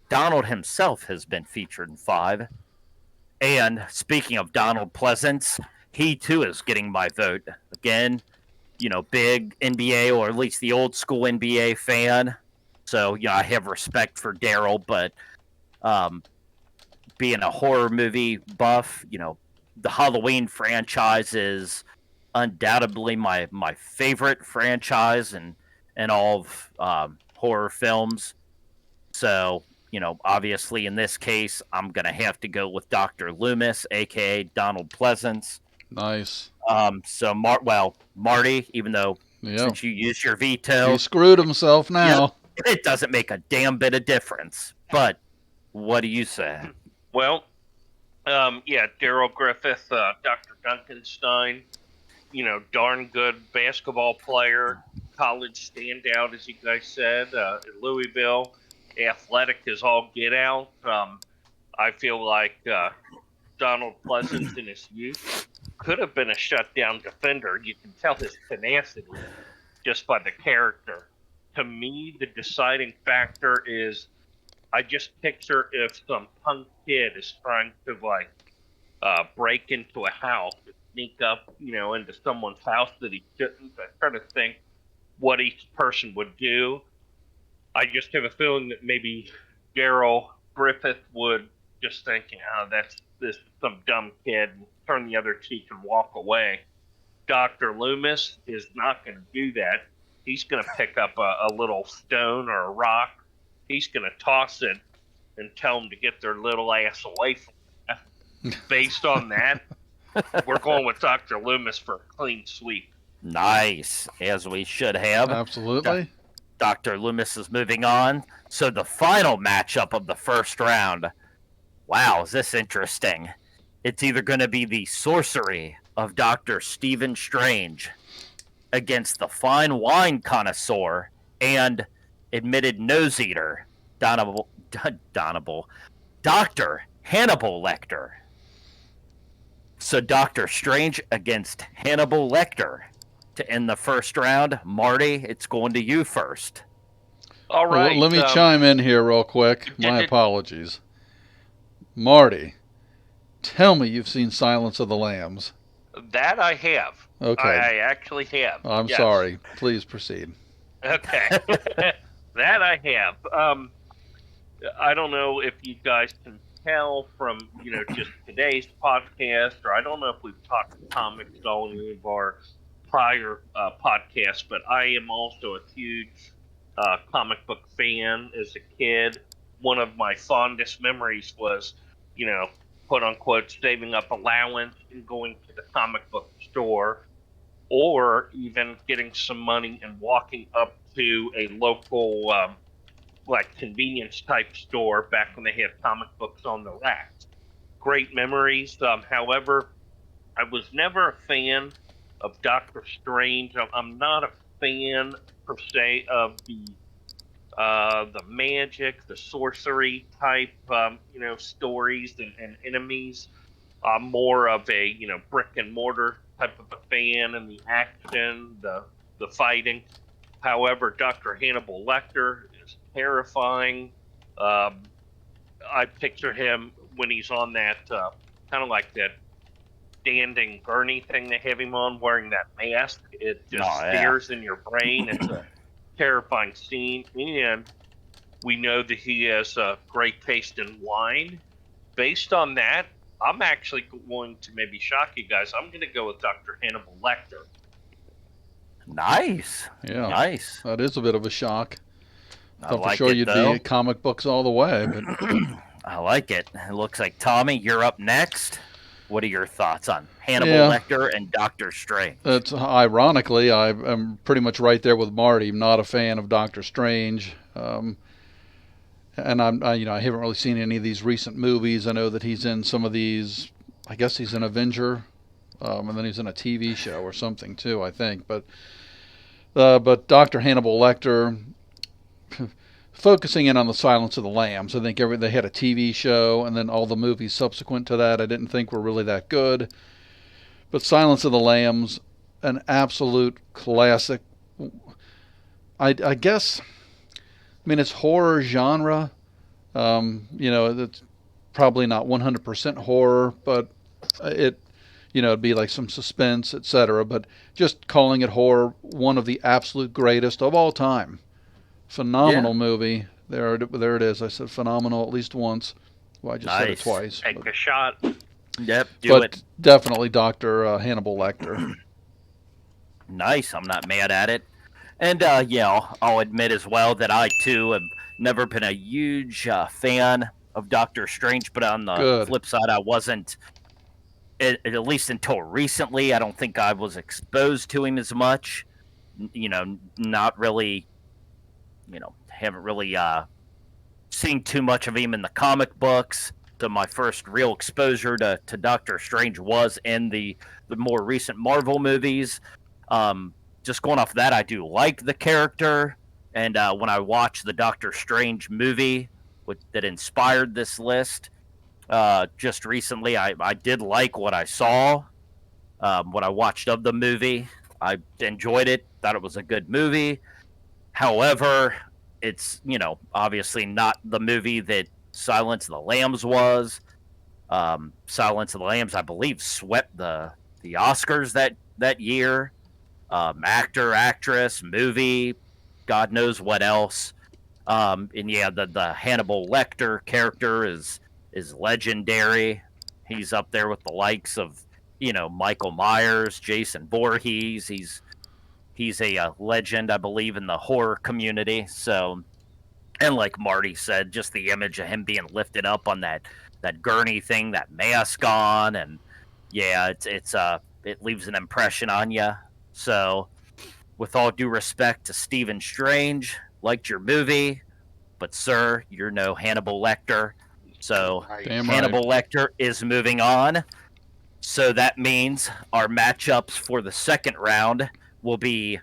A: Donald himself has been featured in 5. And speaking of Donald Pleasance, he too is getting my vote. Again, big NBA, or at least the old school NBA fan. So, I have respect for Daryl, but being a horror movie buff, the Halloween franchise is undoubtedly my favorite franchise and all of horror films. So, obviously in this case, I'm going to have to go with Dr. Loomis, a.k.a. Donald Pleasance.
B: Nice.
A: So, Marty, even though
B: Yeah.
A: since you used your veto,
B: He screwed himself now.
A: it doesn't make a damn bit of difference. But what do you say?
C: Well, yeah, Daryl Griffith, Dr. Duncanstein, darn good basketball player, college standout, as you guys said, in Louisville, athletic as all get out. I feel like Donald Pleasance in his youth could have been a shutdown defender. You can tell his tenacity just by the character. To me, the deciding factor is I just picture if some punk kid is trying to break into a house, sneak up, into someone's house that he shouldn't. I try to think what each person would do. I just have a feeling that maybe Daryl Griffith would just think, that's some dumb kid and turn the other cheek and walk away. Dr. Loomis is not going to do that. He's going to pick up a little stone or a rock. He's going to toss it and tell them to get their little ass away from that. Based on that, we're going with Dr. Loomis for a clean sweep.
A: Nice, as we should have.
B: Absolutely.
A: Dr. Loomis is moving on. So the final matchup of the first round. Wow, is this interesting? It's either going to be the sorcery of Dr. Stephen Strange against the fine wine connoisseur and admitted nose eater, Dr. Hannibal Lecter. So Dr. Strange against Hannibal Lecter. To end the first round, Marty, it's going to you first.
C: All right.
B: Well, let me chime in here real quick. My apologies. Marty, tell me you've seen Silence of the Lambs.
C: That I have.
B: Okay.
C: I actually have.
B: I'm
C: yes.
B: sorry. Please proceed.
C: Okay. That I have. I don't know if you guys can tell from, just today's podcast, or I don't know if we've talked comics on any of our prior podcasts, but I am also a huge comic book fan as a kid. One of my fondest memories was, quote unquote, saving up allowance and going to the comic book store, or even getting some money and walking up to a local convenience type store back when they had comic books on the racks. Great memories. However, I was never a fan of Doctor Strange. I'm not a fan per se of the magic, the sorcery type, stories and enemies. I'm more of a brick and mortar type of a fan, and the action, the fighting. However, Dr. Hannibal Lecter is terrifying. I picture him when he's on that kind of like that standing gurney thing they have him on, wearing that mask. It just stares in your brain. It's a terrifying scene, and we know that he has a great taste in wine. Based on that, I'm actually going to maybe shock you guys. I'm going to go with Dr. Hannibal Lecter.
A: Nice.
B: Yeah.
A: Nice.
B: That is a bit of a shock.
A: I
B: Thought
A: like
B: for sure
A: it,
B: you'd
A: though.
B: be comic books all the way, but
A: I like it. It looks like Tommy, you're up next. What are your thoughts on Hannibal
B: Yeah.
A: Lecter and Doctor Strange?
B: that's ironically, I'm pretty much right there with Marty. I'm not a fan of Doctor Strange, and I haven't really seen any of these recent movies. I know that he's in some of these. I guess he's an Avenger, and then he's in a TV show or something too, I think. But Dr. Hannibal Lecter, focusing in on the Silence of the Lambs, I think they had a TV show, and then all the movies subsequent to that I didn't think were really that good. But Silence of the Lambs, an absolute classic. I guess, it's horror genre. It's probably not 100% horror, but it'd be like some suspense, etc. But just calling it horror, one of the absolute greatest of all time. Phenomenal movie. There it is. I said phenomenal at least once. Well, I just said it twice.
C: Take a shot.
A: Yep, do it.
B: Definitely Dr. Hannibal Lecter.
A: Nice. I'm not mad at it. And, I'll admit as well that I, too, have never been a huge fan of Doctor Strange, but on the flip side, I wasn't, at least until recently, I don't think I was exposed to him as much. Not really, haven't really seen too much of him in the comic books. So my first real exposure to Doctor Strange was in the more recent Marvel movies. Just going off that, I do like the character. And when I watched the Doctor Strange movie that inspired this list just recently, I did like what I saw, what I watched of the movie. I enjoyed it, thought it was a good movie. However, it's, obviously not the movie that Silence of the Lambs was. Silence of the Lambs, I believe, swept the Oscars that year. Actor, actress, movie, God knows what else. And the Hannibal Lecter character is legendary. He's up there with the likes of, Michael Myers, Jason Voorhees. He's a legend, I believe, in the horror community. So, and like Marty said, just the image of him being lifted up on that gurney thing, that mask on, and yeah, it leaves an impression on you. So, with all due respect to Stephen Strange, liked your movie, but sir, you're no Hannibal Lecter. So
B: Damn right.
A: Hannibal Lecter is moving on. So that means our matchups for the second round will be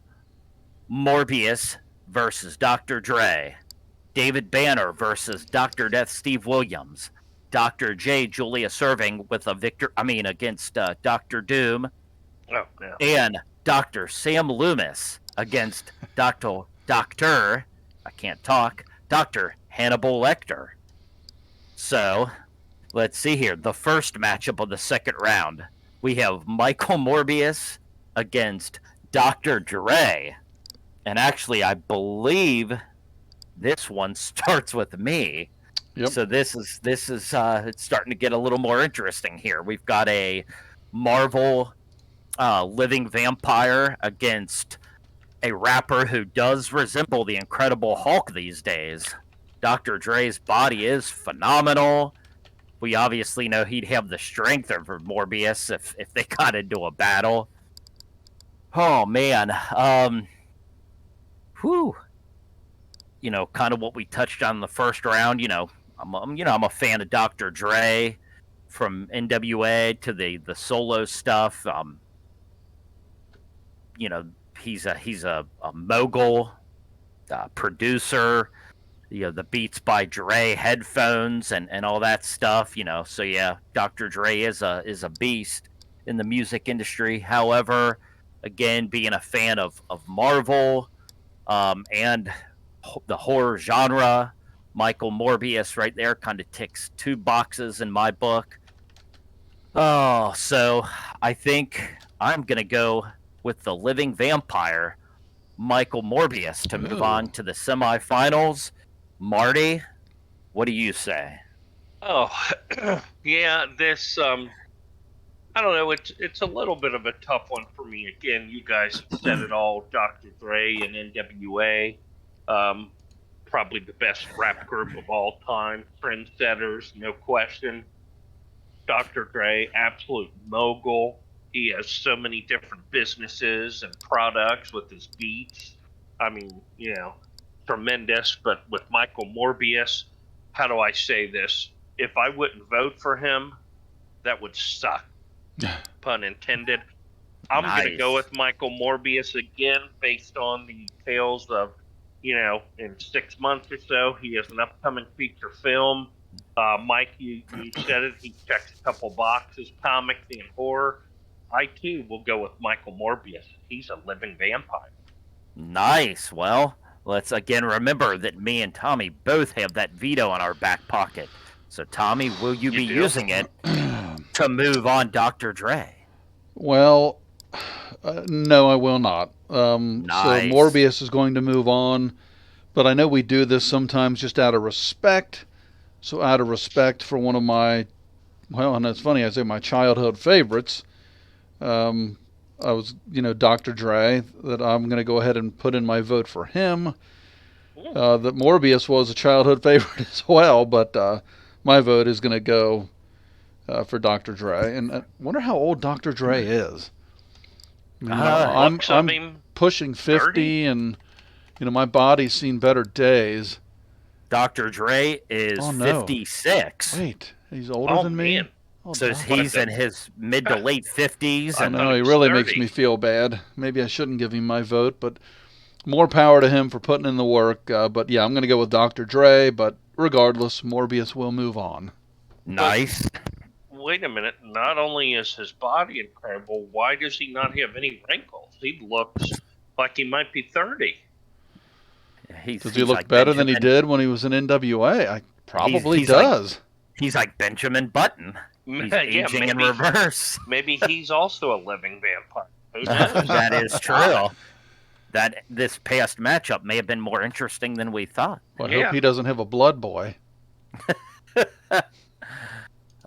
A: Morbius versus Dr. Dre, David Banner versus Dr. Death Steve Williams, Dr. J Julius Irving with against Dr. Doom,
C: Oh, yeah.
A: and Dr. Sam Loomis against Doctor I can't talk, Dr. Hannibal Lecter. So, let's see here. The first matchup of the second round, we have Michael Morbius against Dr. Dre. And actually, I believe this one starts with me.
B: Yep.
A: So this is it's starting to get a little more interesting here. We've got a Marvel living vampire against a rapper who does resemble the Incredible Hulk these days. Dr. Dre's body is phenomenal. We obviously know he'd have the strength of Morbius if they got into a battle. Oh man, whew. Kind of what we touched on in the first round. I'm a fan of Dr. Dre, from NWA to the solo stuff. He's a mogul, producer. The Beats by Dre headphones and all that stuff. So yeah, Dr. Dre is a beast in the music industry. However, again, being a fan of Marvel, and the horror genre, Michael Morbius right there kind of ticks 2 boxes in my book. Oh, so I think I'm gonna go with the living vampire, Michael Morbius, to move on to the semifinals. Marty, what do you say?
C: Oh, yeah. This I don't know. It's a little bit of a tough one for me. Again, you guys have said it all. Dr. Dre and NWA, probably the best rap group of all time. Trendsetters, no question. Dr. Dre, absolute mogul. He has so many different businesses and products with his beats. I mean, tremendous. But with Michael Morbius, how do I say this? If I wouldn't vote for him, that would suck. Pun intended. I'm going to go with Michael Morbius again, based on the tales of, in 6 months or so, he has an upcoming feature film. Mike, you said it. He checks a couple boxes, comics and horror. I, too, will go with Michael Morbius. He's a living vampire.
A: Nice. Well, let's again remember that me and Tommy both have that veto in our back pocket. So, Tommy, will you be using it to move on Dr. Dre?
B: Well, no, I will not.
A: Nice.
B: So Morbius is going to move on, but I know we do this sometimes just out of respect. So out of respect for one of my, and it's funny, I say my childhood favorites, I was, Dr. Dre, that I'm going to go ahead and put in my vote for him. That Morbius was a childhood favorite as well, but my vote is going to go for Dr. Dre. And I wonder how old Dr. Dre is. I'm pushing 50, 30? And my body's seen better days.
A: Dr. Dre is 56.
B: Wait, he's older than me?
C: Man.
B: Oh,
A: so he's in his mid to late 50s.
B: I know, he really
C: 30.
B: makes me feel bad. Maybe I shouldn't give him my vote, but more power to him for putting in the work. But yeah, I'm going to go with Dr. Dre, but regardless, Morbius will move on.
A: Nice.
C: Wait a minute. Not only is his body incredible, why does he not have any wrinkles? He looks like he might be 30.
B: Does he look better than he did when he was in NWA? I probably does.
A: He's like Benjamin Button. He's aging in reverse.
C: Maybe he's also a living vampire. Who knows?
A: That is true. That this past matchup may have been more interesting than we thought.
B: Well, I hope he doesn't have a blood boy.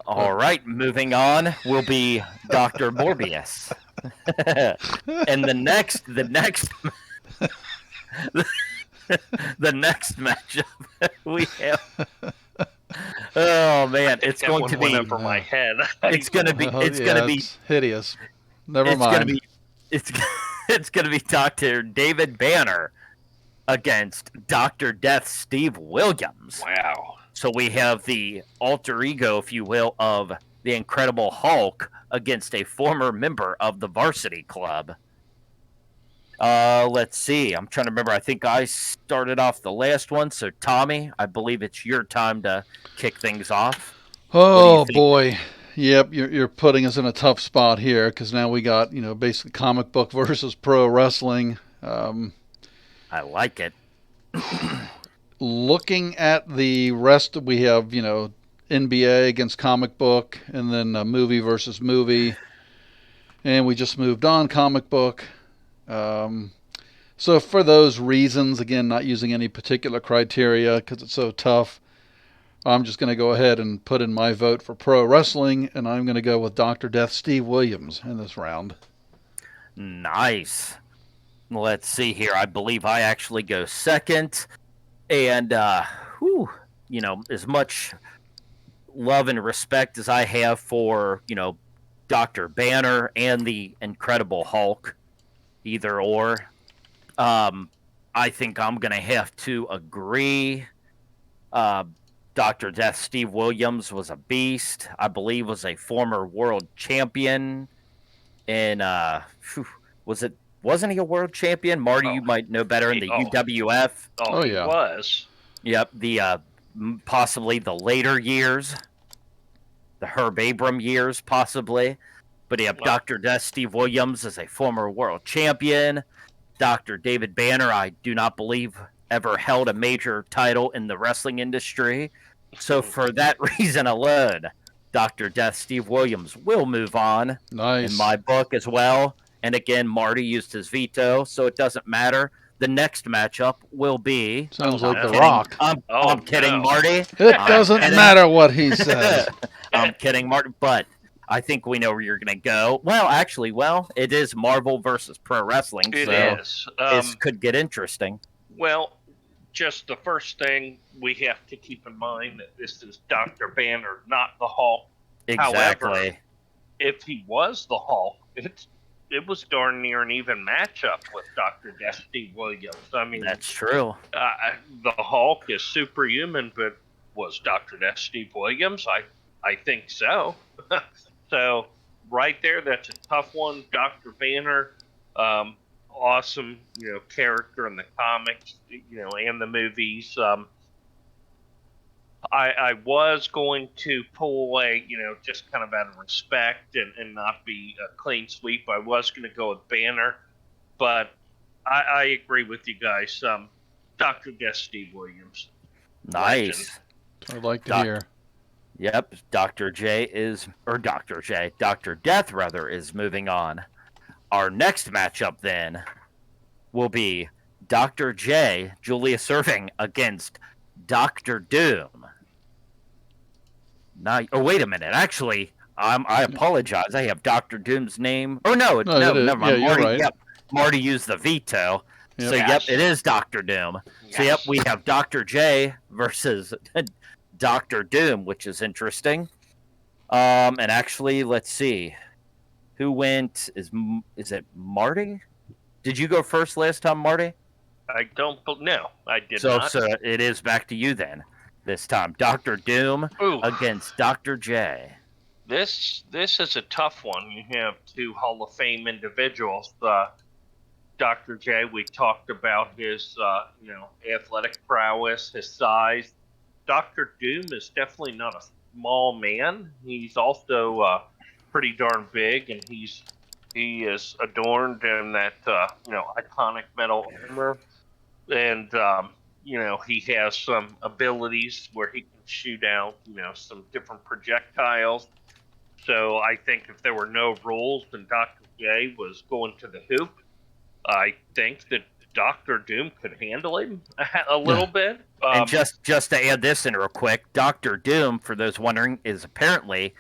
A: All right, moving on will be Dr. Morbius. And the next the next matchup we have. Oh man, it's
C: That
A: going
C: one
A: to
C: went
A: be
C: over my head.
A: it's going to be it's going to be
B: it's hideous. Never
A: it's going to
B: mind.
A: be it's it's going to be Dr. David Banner against Dr. Death Steve Williams.
C: Wow.
A: So we have the alter ego, if you will, of the Incredible Hulk against a former member of the Varsity Club. Let's see. I'm trying to remember. I think I started off the last one. So Tommy, I believe it's your time to kick things off.
B: Oh
A: think?
B: boy. Yep, you're putting us in a tough spot here because now we got basically comic book versus pro wrestling.
A: I like it.
B: Looking at the rest, we have NBA against comic book, and then movie versus movie, and we just moved on comic book. So for those reasons, again, not using any particular criteria because it's so tough, I'm just going to go ahead and put in my vote for pro wrestling, and I'm going to go with Dr. Death Steve Williams in this round.
A: Nice. Let's see here. I believe I actually go second. And, as much love and respect as I have for, Dr. Banner and the Incredible Hulk, either or, I think I'm going to have to agree. Dr. Death Steve Williams was a beast. I believe was a former world champion. And wasn't he a world champion? Marty, you might know better in the UWF.
C: Oh, he
B: yeah.
C: was.
A: Yep, the possibly the later years, the Herb Abram years, possibly. But yep, Dr. Death Steve Williams is a former world champion. Dr. David Banner, I do not believe ever held a major title in the wrestling industry. So for that reason alone, Dr. Death Steve Williams will move on
B: Nice.
A: in my book as well. And again, Marty used his veto, so it doesn't matter. The next matchup will be...
B: Sounds like The
A: kidding.
B: Rock.
A: I'm kidding, Marty.
B: It doesn't matter what he says.
A: I'm kidding, Marty, but I think we know where you're going to go. Well, actually, it is Marvel versus pro wrestling,
C: It
A: so
C: is.
A: this could get interesting.
C: Well, just the first thing we have to keep in mind that this is Dr. Banner, not the Hulk.
A: Exactly.
C: However, if he was the Hulk, it was darn near an even matchup with Dr. Death Steve Williams. I mean,
A: that's true.
C: The Hulk is superhuman, but was Dr. Death Steve Williams? I think so. So right there, that's a tough one. Dr. Banner, awesome, character in the comics, and the movies. I was going to pull away, just kind of out of respect and not be a clean sweep. I was going to go with Banner, but I agree with you guys. Dr. Death Steve Williams.
A: Nice.
B: Legend. I'd like to hear.
A: Yep, Dr. Death is moving on. Our next matchup then will be Dr. J, Julius Irving, against Dr. Doom. Now, wait a minute. Actually, I apologize. I have Dr. Doom's name. Oh, no, never mind.
B: Yeah,
A: Marty,
B: you're right.
A: Marty used the veto.
B: Yep.
A: So, it is Dr. Doom.
C: Yes.
A: So, we have Dr. J versus Dr. Doom, which is interesting. And actually, let's see. Who went? Is it Marty? Did you go first last time, Marty?
C: I don't know. I did not.
A: So it is back to you then. This time, Dr. Doom against Dr. J.
C: This is a tough one. You have two Hall of Fame individuals. Dr. J, we talked about his athletic prowess, his size. Dr. Doom is definitely not a small man. He's also pretty darn big, and he is adorned in that iconic metal armor, and he has some abilities where he can shoot out some different projectiles. So I think if there were no rules and Dr. J was going to the hoop, I think that Dr. Doom could handle him a little bit.
A: And just to add this in real quick, Doctor Doom, for those wondering, is apparently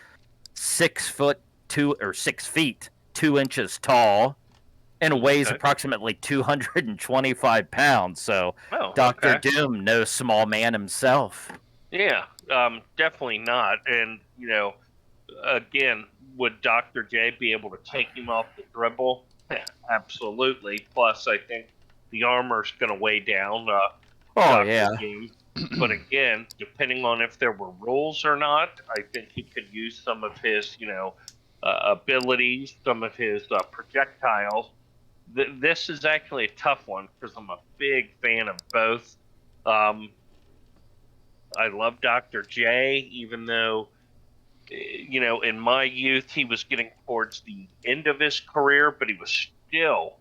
A: 6 feet 2 inches tall and weighs approximately 225 pounds. So Doctor Doom, no small man himself.
C: Yeah, definitely not. And again, would Dr. J be able to take him off the dribble? Absolutely. Plus, I think the armor's going to weigh down Dr. Doom. But again, depending on if there were rules or not, I think he could use some of his, abilities, some of his projectiles. This is actually a tough one because I'm a big fan of both. I love Dr. J, even though, in my youth, he was getting towards the end of his career, but he was still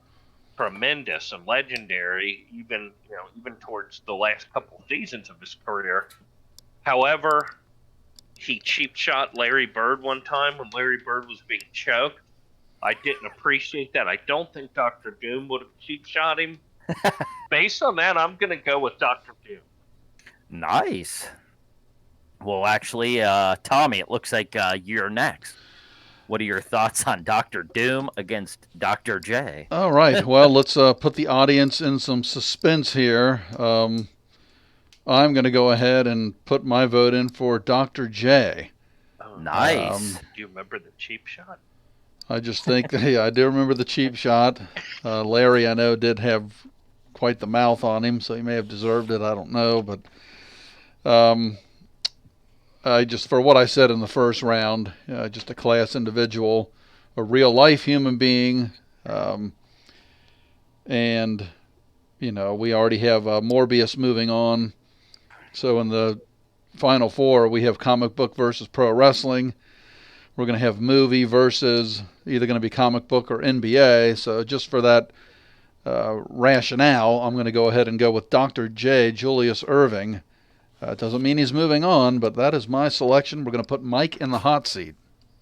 C: tremendous and legendary, even towards the last couple seasons of his career. However, he cheap shot Larry Bird one time when Larry Bird was being choked. I didn't appreciate that. I don't think Dr. Doom would have cheap shot him. Based on that, I'm going to go with Dr. Doom.
A: Nice. Well, actually, Tommy, it looks like you're next. What are your thoughts on Dr. Doom against Dr. J?
B: All right. Well, let's put the audience in some suspense here. I'm going to go ahead and put my vote in for Dr. J.
C: Oh,
A: nice.
C: Do you remember the cheap shot?
B: I just think that, I do remember the cheap shot. Larry, I know, did have quite the mouth on him, so he may have deserved it. I don't know. But I just, for what I said in the first round, just a class individual, a real life human being. And, we already have Morbius moving on. So in the final four, we have comic book versus pro wrestling. We're going to have movie versus either going to be comic book or NBA. So just for that rationale, I'm going to go ahead and go with Dr. J, Julius Irving. It doesn't mean he's moving on, but that is my selection. We're going to put Mike in the hot seat.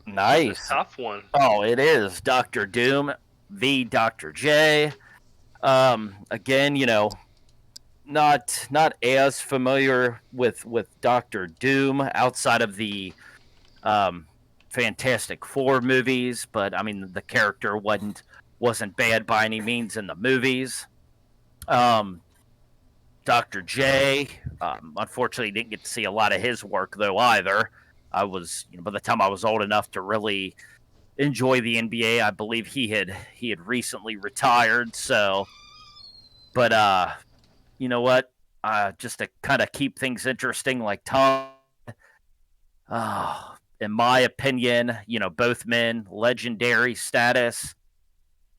A: Nice.
C: That's a tough one.
A: Oh, it is. Dr. Doom v. Dr. J. Again, not as familiar with Dr. Doom outside of the Fantastic Four movies, but I mean the character wasn't bad by any means in the movies. Dr. J, unfortunately didn't get to see a lot of his work though either. I was, by the time I was old enough to really enjoy the NBA, I believe he had recently retired. So, but you know what? Just to kind of keep things interesting, like Tom. In my opinion, both men, legendary status.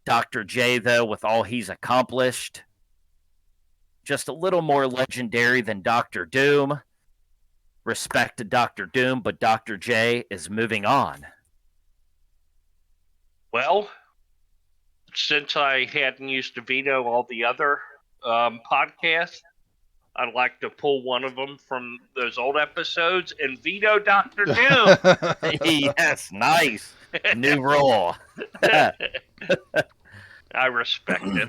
A: Dr. J, though, with all he's accomplished, just a little more legendary than Dr. Doom. Respect to Dr. Doom, but Dr. J is moving on.
C: Well, since I hadn't used to veto all the other podcasts, I'd like to pull one of them from those old episodes and veto Dr. Doom.
A: Yes, nice. New rule.
C: I respect it.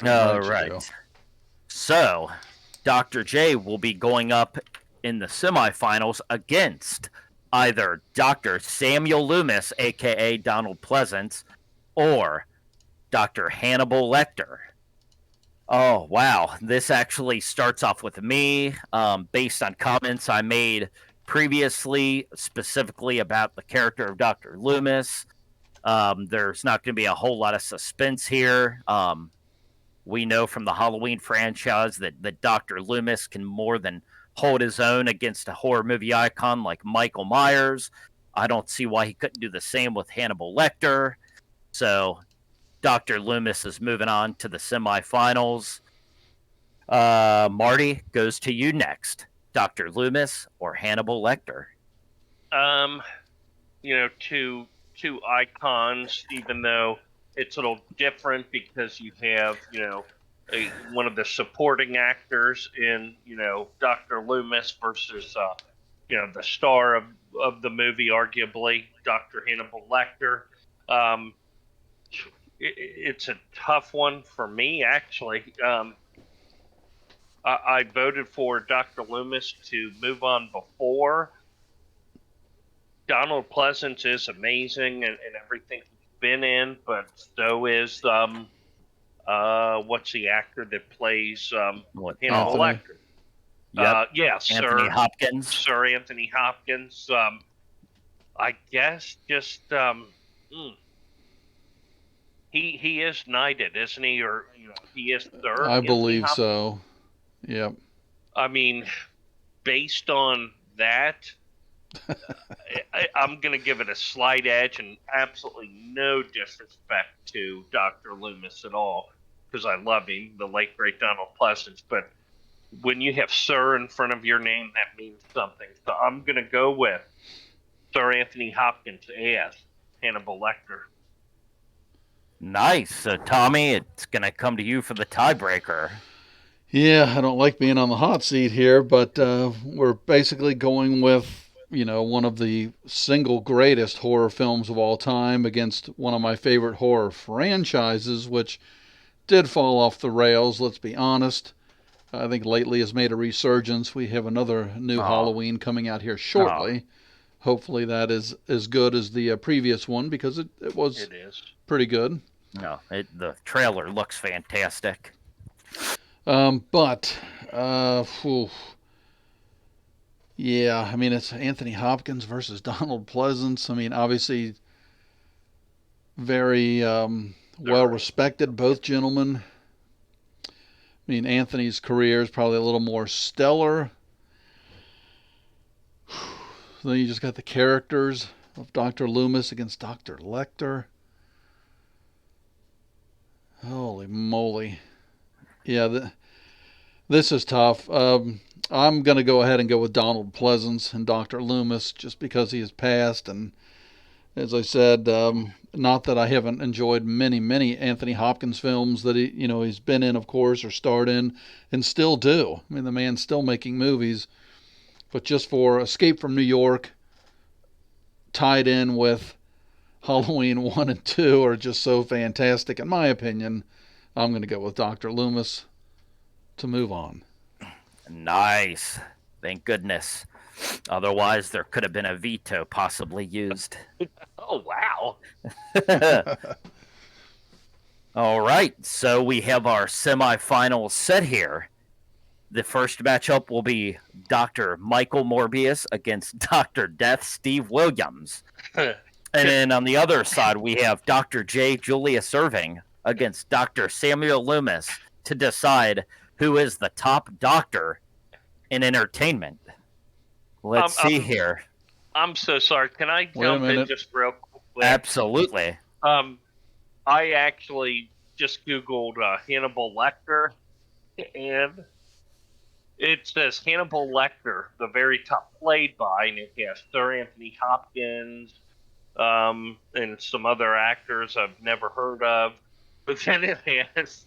A: All right. So, Dr. J will be going up in the semifinals against either Dr. Samuel Loomis, a.k.a. Donald Pleasance, or Dr. Hannibal Lecter. Oh, wow. This actually starts off with me based on comments I made previously, specifically about the character of Dr. Loomis. There's not going to be a whole lot of suspense here. We know from the Halloween franchise that Dr. Loomis can more than hold his own against a horror movie icon like Michael Myers. I don't see why he couldn't do the same with Hannibal Lecter. So Dr. Loomis is moving on to the semifinals. Marty, goes to you next. Dr. Loomis or Hannibal Lecter?
C: Two icons, even though it's a little different because you have, one of the supporting actors in, Dr. Loomis versus, the star of the movie, arguably, Dr. Hannibal Lecter. It's a tough one for me, actually. I voted for Dr. Loomis to move on before. Donald Pleasance is amazing and everything he's been in, but so is what's the actor that plays
A: What?
C: Hannibal
B: Anthony.
C: Lecter?
A: Yep.
C: Yeah,
A: Anthony Hopkins.
C: Sir Anthony Hopkins. I guess just he is knighted, isn't he? Or he is Sir.
B: I
C: Anthony
B: believe
C: Hopkins?
B: so. Yep.
C: I mean, based on that, I'm going to give it a slight edge, and absolutely no disrespect to Dr. Loomis at all, because I love him, the late great Donald Pleasance. But when you have Sir in front of your name, that means something. So I'm going to go with Sir Anthony Hopkins as Hannibal Lecter.
A: Nice. So, Tommy, it's going to come to you for the tiebreaker.
B: Yeah, I don't like being on the hot seat here, but we're basically going with, one of the single greatest horror films of all time against one of my favorite horror franchises, which did fall off the rails, let's be honest. I think lately has made a resurgence. We have another new Halloween coming out here shortly. Hopefully that is as good as the previous one, because it was pretty good.
A: No, the trailer looks fantastic.
B: But yeah, I mean, it's Anthony Hopkins versus Donald Pleasance. I mean, obviously very well respected, both gentlemen. I mean, Anthony's career is probably a little more stellar. Then you just got the characters of Dr. Loomis against Dr. Lecter. Holy moly. Yeah, this is tough. I'm going to go ahead and go with Donald Pleasance and Dr. Loomis just because he has passed. And as I said, not that I haven't enjoyed many Anthony Hopkins films that he's been in, of course, or starred in, and still do. I mean, the man's still making movies. But just for Escape from New York, tied in with Halloween 1 and 2 are just so fantastic. In my opinion, I'm going to go with Dr. Loomis to move on.
A: Nice. Thank goodness. Otherwise, there could have been a veto possibly used.
C: Oh, wow.
A: All right. So we have our semifinals set here. The first matchup will be Dr. Michael Morbius against Dr. Death Steve Williams. And then on the other side, we have Dr. J. Julius Irving against Dr. Samuel Loomis to decide who is the top doctor in entertainment. Let's see here.
C: I'm so sorry. Can I jump in just real quick?
A: Absolutely.
C: I actually just Googled Hannibal Lecter, and it says Hannibal Lecter, the very top, played by, and it has Sir Anthony Hopkins, and some other actors I've never heard of. But then it has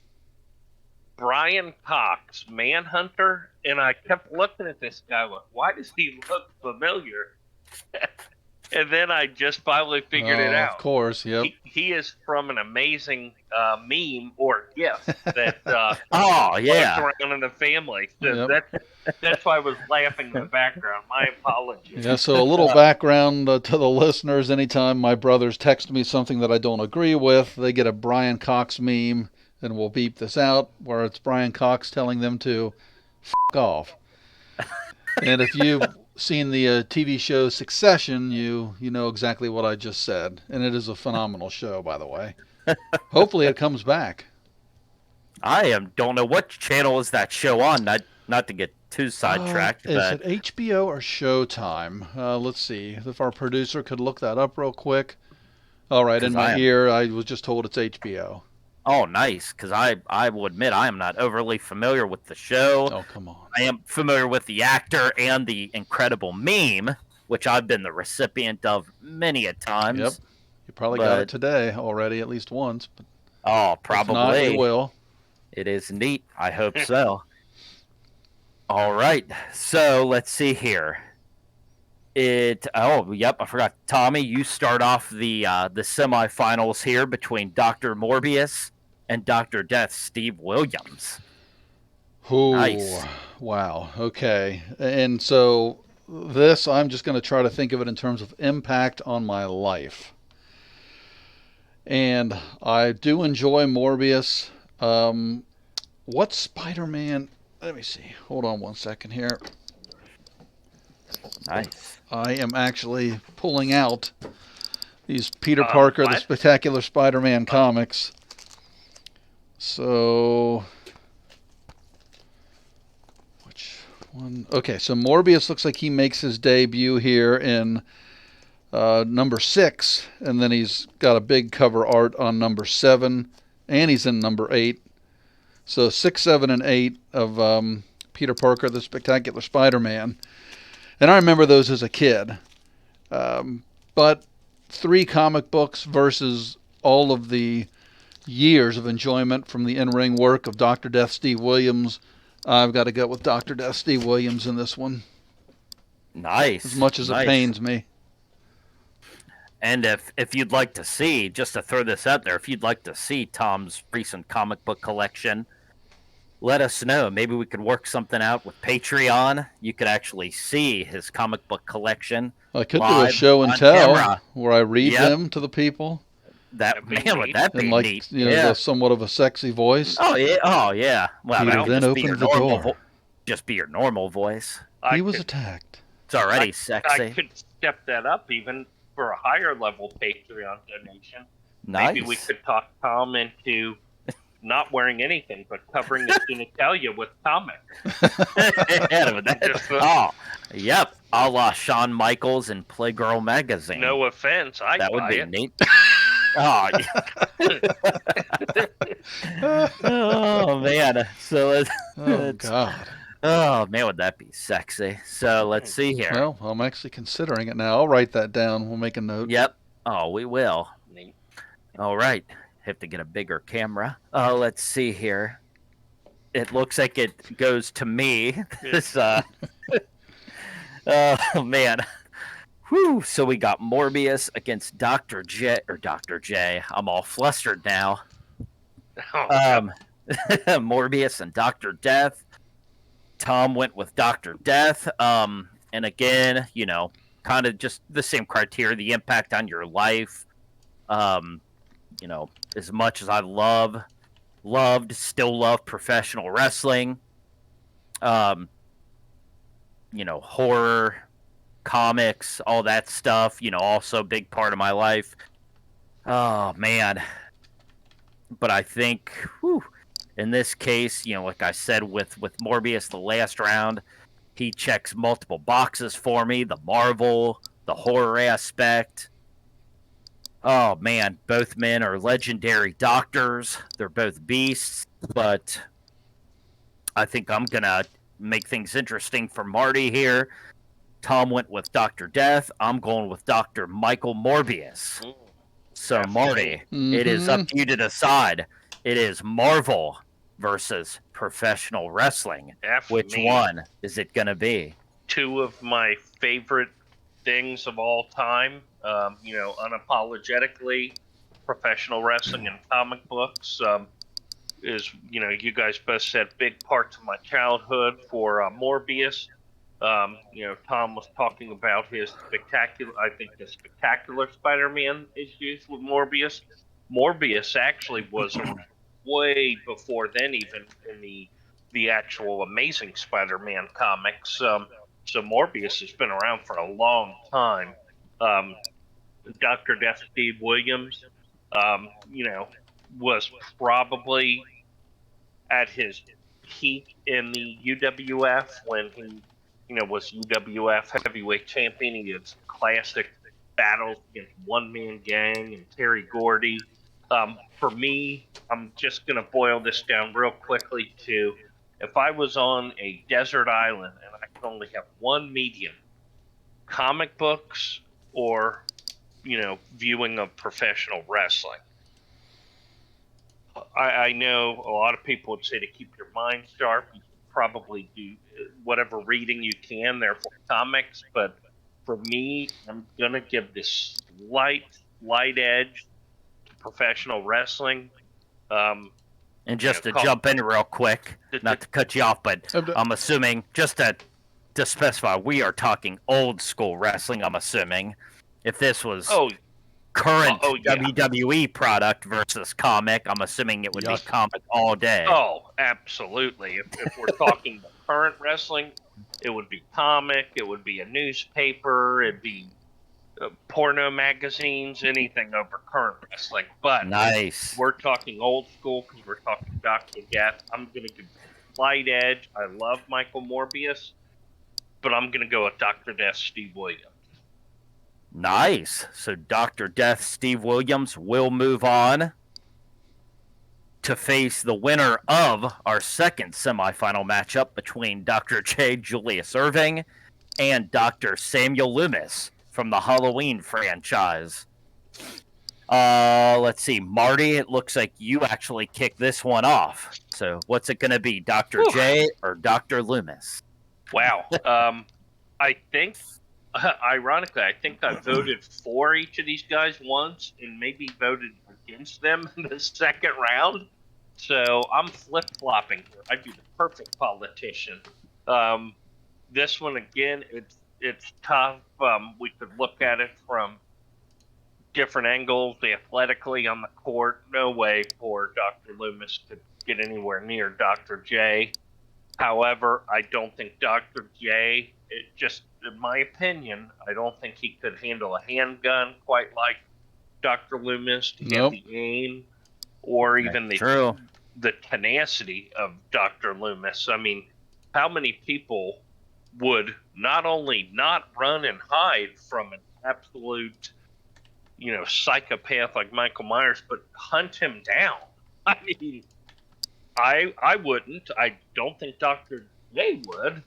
C: Brian Cox, Manhunter, and I kept looking at this guy. Why does he look familiar? And then I just finally figured it out.
B: Of course, yep.
C: He is from an amazing meme or GIF that around in the family. So that's why I was laughing in the background. My apologies.
B: Yeah, so a little background to the listeners. Anytime my brothers text me something that I don't agree with, they get a Brian Cox meme, and we'll beep this out, where it's Brian Cox telling them to f*** off. And if you've seen the TV show Succession, you know exactly what I just said. And it is a phenomenal show, by the way. Hopefully it comes back.
A: Don't know what channel is that show on, not to get too sidetracked.
B: Is it HBO or Showtime? Let's see. If our producer could look that up real quick. All right, in my ear, I was just told it's HBO.
A: Oh, nice, because I will admit I am not overly familiar with the show.
B: Oh, come on.
A: I am familiar with the actor and the incredible meme, which I've been the recipient of many a times.
B: Yep. You probably got it today already at least once. But
A: probably.
B: If not, you will.
A: It is neat. I hope so. All right. So let's see here. Oh, yep, I forgot. Tommy, you start off the semifinals here between Dr. Morbius and Dr. Death Steve Williams.
B: Ooh,
A: Nice.
B: wow. Okay. And so this, I'm just going to try to think of it in terms of impact on my life. And I do enjoy Morbius. What Spider-Man? Let me see. Hold on one second here.
A: Nice.
B: I am actually pulling out these Peter Parker, the Spectacular Spider-Man comics. So, which one? Okay, so Morbius looks like he makes his debut here in number 6, and then he's got a big cover art on number 7, and he's in number 8. So 6, 7, and 8 of Peter Parker, the Spectacular Spider-Man. And I remember those as a kid. But 3 comic books versus all of the years of enjoyment from the in-ring work of Dr. Death Steve Williams. I've got to go with Dr. Death Steve Williams in this one.
A: Nice.
B: As much as it pains me.
A: And if you'd like to see, just to throw this out there, if you'd like to see Tom's recent comic book collection, let us know. Maybe we could work something out with Patreon. You could actually see his comic book collection.
B: I could do a show and tell
A: camera.
B: Where I read them to the people.
A: Would that be
B: like,
A: neat?
B: You know, somewhat of a sexy voice.
A: Oh yeah. Well,
B: Peter then opened the door.
A: Just be your normal voice.
B: He was attacked.
A: It's already sexy.
C: I could step that up even for a higher level Patreon donation.
A: Nice.
C: Maybe we could talk Tom into not wearing anything but covering his genitalia with comics.
A: Yep. A la Shawn Michaels in Playgirl magazine.
C: No offense,
A: that would be neat. Oh, yeah. Oh man. So
B: God.
A: Oh man, would that be sexy? So let's see here.
B: Well, I'm actually considering it now. I'll write that down. We'll make a note.
A: Yep. Oh, we will. All right. Have to get a bigger camera. Let's see here. It looks like it goes to me. This oh man. Whew. So we got Morbius against Dr. J. I'm all flustered now. Morbius and Dr. Death. Tom went with Dr. Death. And again, you know, kind of just the same criteria, the impact on your life. You know, as much as I still love professional wrestling. You know, horror, comics, all that stuff, you know, also a big part of my life. Oh, man. But I think, in this case, you know, like I said, with Morbius, the last round, he checks multiple boxes for me. The Marvel, the horror aspect. Oh, man, both men are legendary doctors. They're both beasts, but I think I'm going to make things interesting for Marty here. Tom went with Dr. Death. I'm going with Dr. Michael Morbius. So, Marty, it is up to you to decide. It is Marvel versus professional wrestling. Which one is it going to be? 2 of my favorite things of all time. You know, unapologetically, professional wrestling and comic books is, you know, you guys both said big parts of my childhood. For Morbius, you know, Tom was talking about his the spectacular Spider-Man issues with Morbius. Morbius actually was way before then, even in the actual Amazing Spider-Man comics. So Morbius has been around for a long time. Dr. Death Steve Williams, you know, was probably at his peak in the UWF when he, you know, was UWF heavyweight champion. He had classic battles against One Man Gang and Terry Gordy. For me, I'm just going to boil this down real quickly to, if I was on a desert island and I could only have one medium, comic books or, you know, viewing of professional wrestling. I know a lot of people would say to keep your mind sharp, you should probably do whatever reading you can there for comics, but
C: for me, I'm gonna give this slight edge to professional wrestling.
A: And just to jump in real quick, not to cut you off, but I'm assuming, just to specify, we are talking old school wrestling, I'm assuming. If this was current WWE product versus comic, I'm assuming it would be comic all day.
C: Oh, absolutely. If we're talking the current wrestling, it would be comic, it would be a newspaper, it'd be porno magazines, anything over current wrestling. But
A: nice.
C: We're talking old school because we're talking Dr. Death. I'm going to give slight edge. I love Michael Morbius, but I'm going to go with Dr. Death, Steve Williams.
A: Nice. So Dr. Death, Steve Williams will move on to face the winner of our second semifinal matchup between Dr. J. Julius Irving and Dr. Samuel Loomis from the Halloween franchise. Let's see, Marty, it looks like you actually kicked this one off. So what's it going to be, Dr. J or Dr. Loomis?
C: Wow. I think, ironically, I think I voted for each of these guys once and maybe voted against them in the second round. So I'm flip-flopping here. I'd be the perfect politician. This one, again, it's tough. We could look at it from different angles. Athletically on the court, no way poor Dr. Loomis could get anywhere near Dr. J. However, I don't think Dr. J, just in my opinion, I don't think he could handle a handgun quite like Dr. Loomis to get the aim or even the tenacity of Dr. Loomis. I mean, how many people would not only not run and hide from an absolute, psychopath like Michael Myers, but hunt him down? I mean, I wouldn't. I don't think Dr. J would.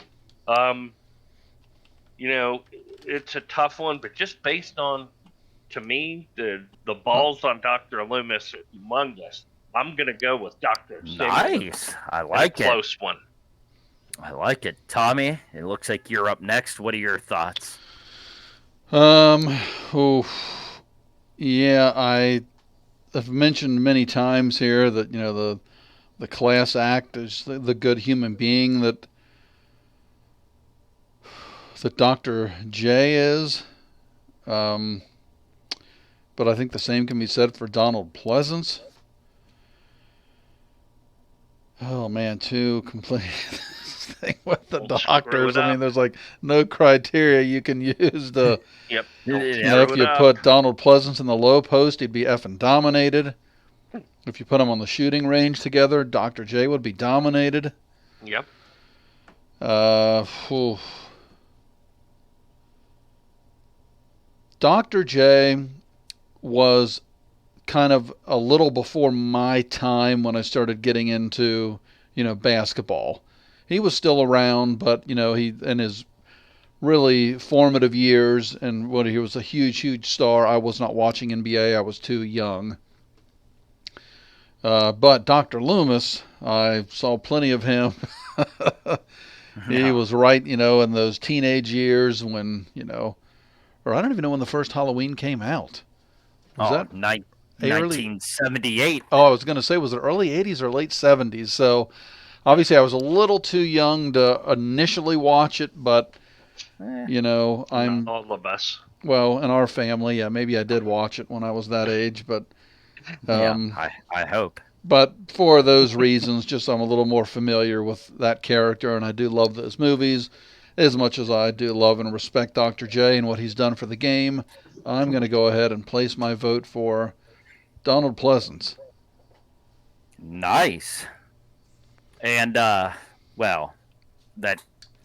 C: It's a tough one, but just based on, to me, the balls on Dr. Loomis are humongous. I'm going to go with Dr.
A: Nice. I like it.
C: Close one.
A: I like it. Tommy, it looks like you're up next. What are your thoughts?
B: Yeah, I have mentioned many times here that, the class act is the good human being that Dr. J is. But I think the same can be said for Donald Pleasance. Oh man, two complete thing with the doctors. I mean, there's like no criteria you can use to.
C: Yep.
B: If you put Donald Pleasance in the low post, he'd be effing dominated. If you put them on the shooting range together, Dr. J would be dominated.
C: Yep.
B: Dr. J was kind of a little before my time when I started getting into, basketball. He was still around, but, he in his really formative years and when he was a huge star, I was not watching NBA. I was too young. But Dr. Loomis, I saw plenty of him. He was right, in those teenage years when, or I don't even know when the first Halloween came out. Was that
A: 1978.
B: Oh, I was going to say, was it early 80s or late 70s? So obviously I was a little too young to initially watch it, but, I'm...
C: all of us.
B: Well, in our family, yeah, maybe I did watch it when I was that age, but...
A: I hope.
B: But for those reasons, just I'm a little more familiar with that character, and I do love those movies as much as I do love and respect Dr. J and what he's done for the game. I'm going to go ahead and place my vote for Donald Pleasance.
A: Nice. And, that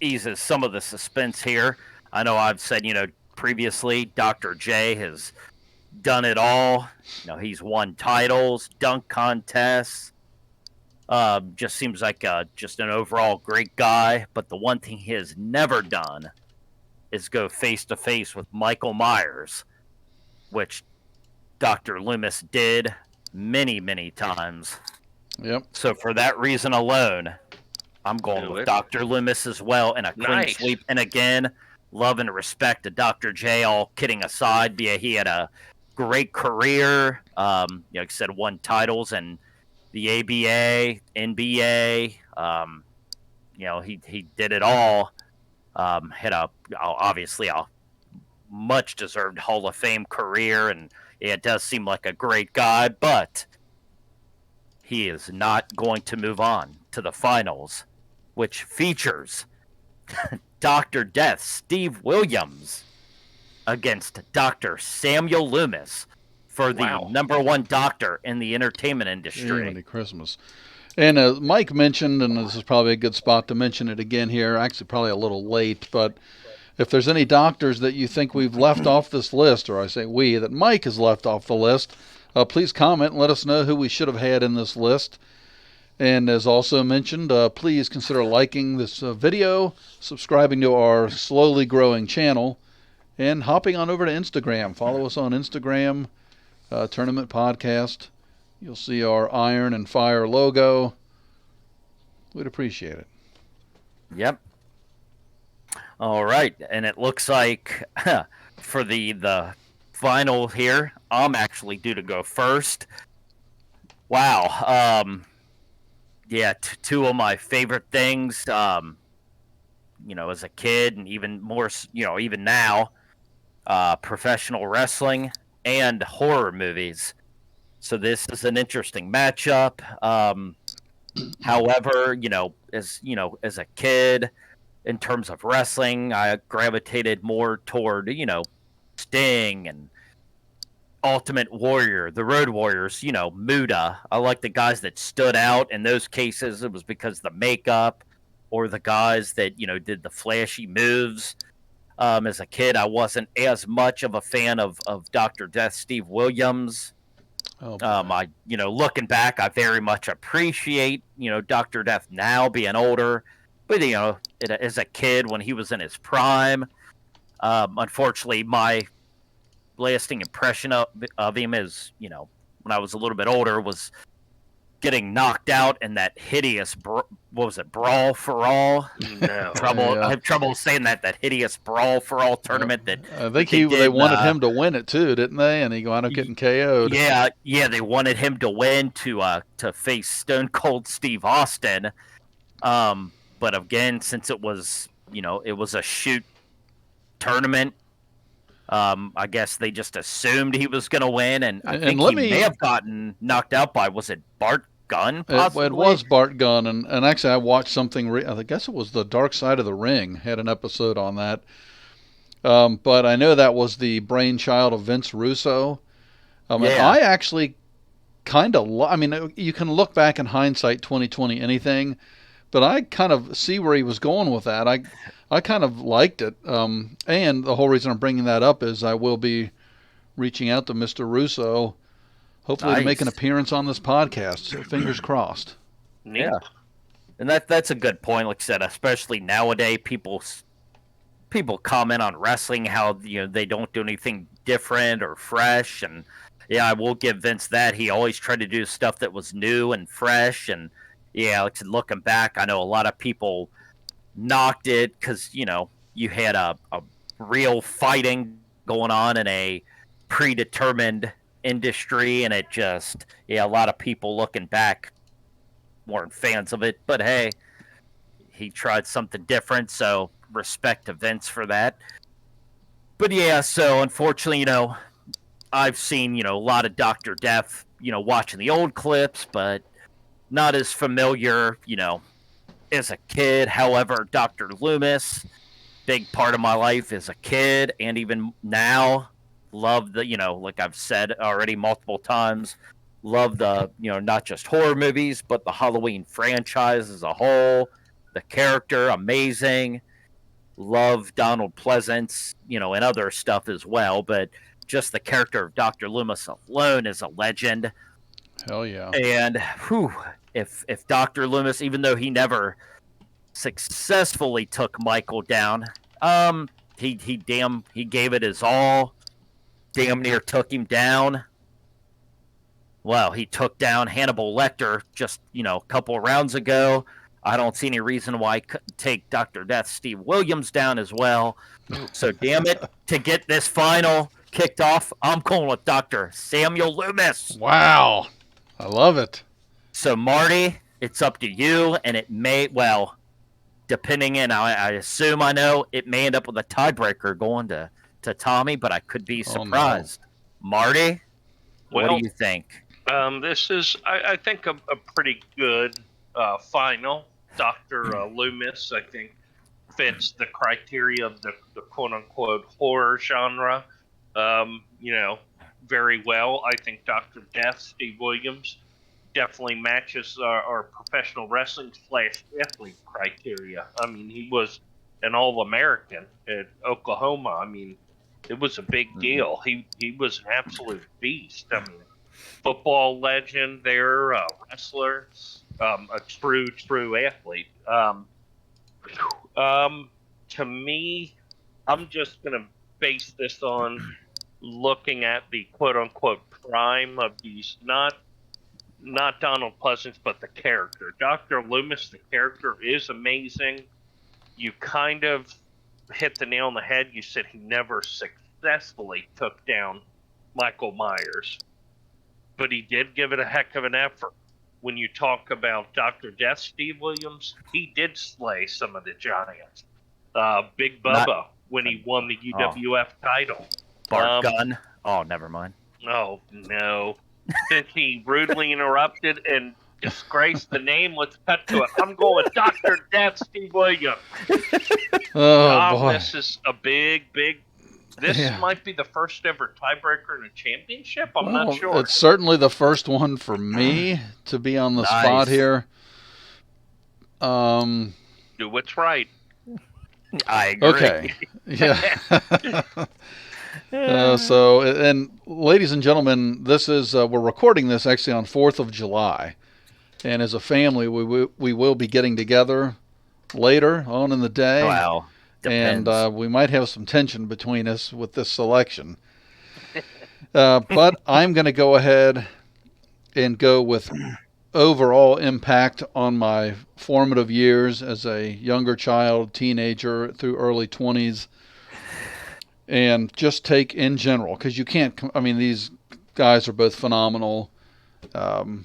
A: eases some of the suspense here. I know I've said, previously, Dr. J has done it all. He's won titles, dunk contests. Just seems like just an overall great guy. But the one thing he has never done is go face-to-face with Michael Myers, which Dr. Loomis did many times.
B: Yep.
A: So for that reason alone, I'm going with Dr. Loomis as well in a clean sweep. And again, love and respect to Dr. J, all kidding aside. Yeah, he had a great career. Like I said, won titles in the ABA, NBA. He did it all. Had obviously a much deserved Hall of Fame career, and it does seem like a great guy, but he is not going to move on to the finals, which features Dr. Death Steve Williams against Dr. Samuel Loomis for the #1 doctor in the entertainment industry.
B: Merry Christmas. And Mike mentioned, and this is probably a good spot to mention it again here, actually probably a little late, but if there's any doctors that you think we've left off this list, or I say we, that Mike has left off the list, please comment and let us know who we should have had in this list. And as also mentioned, please consider liking this video, subscribing to our slowly growing channel, and hopping on over to Instagram. Follow us on Instagram, Tournament Podcast. You'll see our Iron and Fire logo. We'd appreciate it.
A: Yep. All right, and it looks like for the final here, I'm actually due to go first. Wow. Yeah, two of my favorite things, as a kid and even more, even now, professional wrestling and horror movies. So this is an interesting matchup. However, as a kid, in terms of wrestling, I gravitated more toward, Sting and Ultimate Warrior, the Road Warriors, Muda. I like the guys that stood out. In those cases, it was because of the makeup or the guys that, did the flashy moves. As a kid, I wasn't as much of a fan of Dr. Death Steve Williams. Looking back, I very much appreciate, Dr. Death now being older. But, as a kid, when he was in his prime, unfortunately, my lasting impression of him is, when I was a little bit older, was getting knocked out in that hideous, Brawl for All?
C: No.
A: I have trouble saying that hideous Brawl for All tournament that
B: I think they wanted him to win it too, didn't they? And he wound up getting KO'd.
A: Yeah, they wanted him to win to face Stone Cold Steve Austin. But again, since it was a shoot tournament, I guess they just assumed he was going to win, and I think he may have gotten knocked out by, was it Bart Gunn? Possibly?
B: It was Bart Gunn, and actually I watched something. I guess it was the Dark Side of the Ring had an episode on that. But I know that was the brainchild of Vince Russo. And I actually kind of, you can look back in hindsight, 2020, anything. But I kind of see where he was going with that. I kind of liked it. And the whole reason I'm bringing that up is I will be reaching out to Mr. Russo, hopefully to make an appearance on this podcast. So fingers crossed.
A: Yeah. And that's a good point. Like I said, especially nowadays, people comment on wrestling how they don't do anything different or fresh. And yeah, I will give Vince that. He always tried to do stuff that was new and fresh. And yeah, like I said, looking back, I know a lot of people knocked it because, you had a real fighting going on in a predetermined industry, and it just, a lot of people looking back weren't fans of it. But hey, he tried something different, so respect to Vince for that. But yeah, so unfortunately, I've seen, a lot of Dr. Death, watching the old clips, but not as familiar, as a kid. However, Dr. Loomis, big part of my life as a kid, and even now, love the, like I've said already multiple times, love the, not just horror movies, but the Halloween franchise as a whole. The character, amazing. Love Donald Pleasance, and other stuff as well, but just the character of Dr. Loomis alone is a legend.
B: Hell yeah.
A: And if Dr. Loomis, even though he never successfully took Michael down, he gave it his all, damn near took him down. Well, he took down Hannibal Lecter just, a couple rounds ago. I don't see any reason why I couldn't take Dr. Death Steve Williams down as well. So damn it, to get this final kicked off, I'm going with Dr. Samuel Loomis.
B: Wow. I love it.
A: So Marty, it's up to you, and it may, well, depending in, I assume I know, it may end up with a tiebreaker going to Tommy, but I could be surprised.
B: Oh, no.
A: Marty,
C: Well,
A: what do you think?
C: This is, I think, a pretty good final. Dr. Loomis, I think, fits the criteria of the quote-unquote horror genre, very well. I think Dr. Death, Steve Williams, definitely matches our professional wrestling / athlete criteria. I mean, he was an All-American at Oklahoma. I mean, it was a big deal. He was an absolute beast. I mean, football legend there, wrestler, a true athlete. To me, I'm just going to base this on looking at the quote-unquote prime of these, not Donald Pleasance, but the character. Dr. Loomis, the character, is amazing. You kind of hit the nail on the head. You said he never successfully took down Michael Myers, but he did give it a heck of an effort. When you talk about Dr. Death, Steve Williams, he did slay some of the giants. Big Bubba, when he won the UWF title.
A: Bart Gunn? Oh, never mind.
C: Oh, no. Since he rudely interrupted and disgraced the name, let's cut to it. I'm going with Dr. Death, Steve Williams.
B: Boy.
C: This is a big. This might be the first ever tiebreaker in a championship. I'm not sure.
B: It's certainly the first one for me to be on the spot here.
C: Do what's right.
A: I agree.
B: Okay. Yeah. So, and ladies and gentlemen, this is we're recording this actually on 4th of July, and as a family, we will be getting together later on in the day.
A: Wow. Depends.
B: And we might have some tension between us with this selection. But I'm going to go ahead and go with overall impact on my formative years as a younger child, teenager through early 20s. And just take in general, because you can't, I mean, these guys are both phenomenal. We're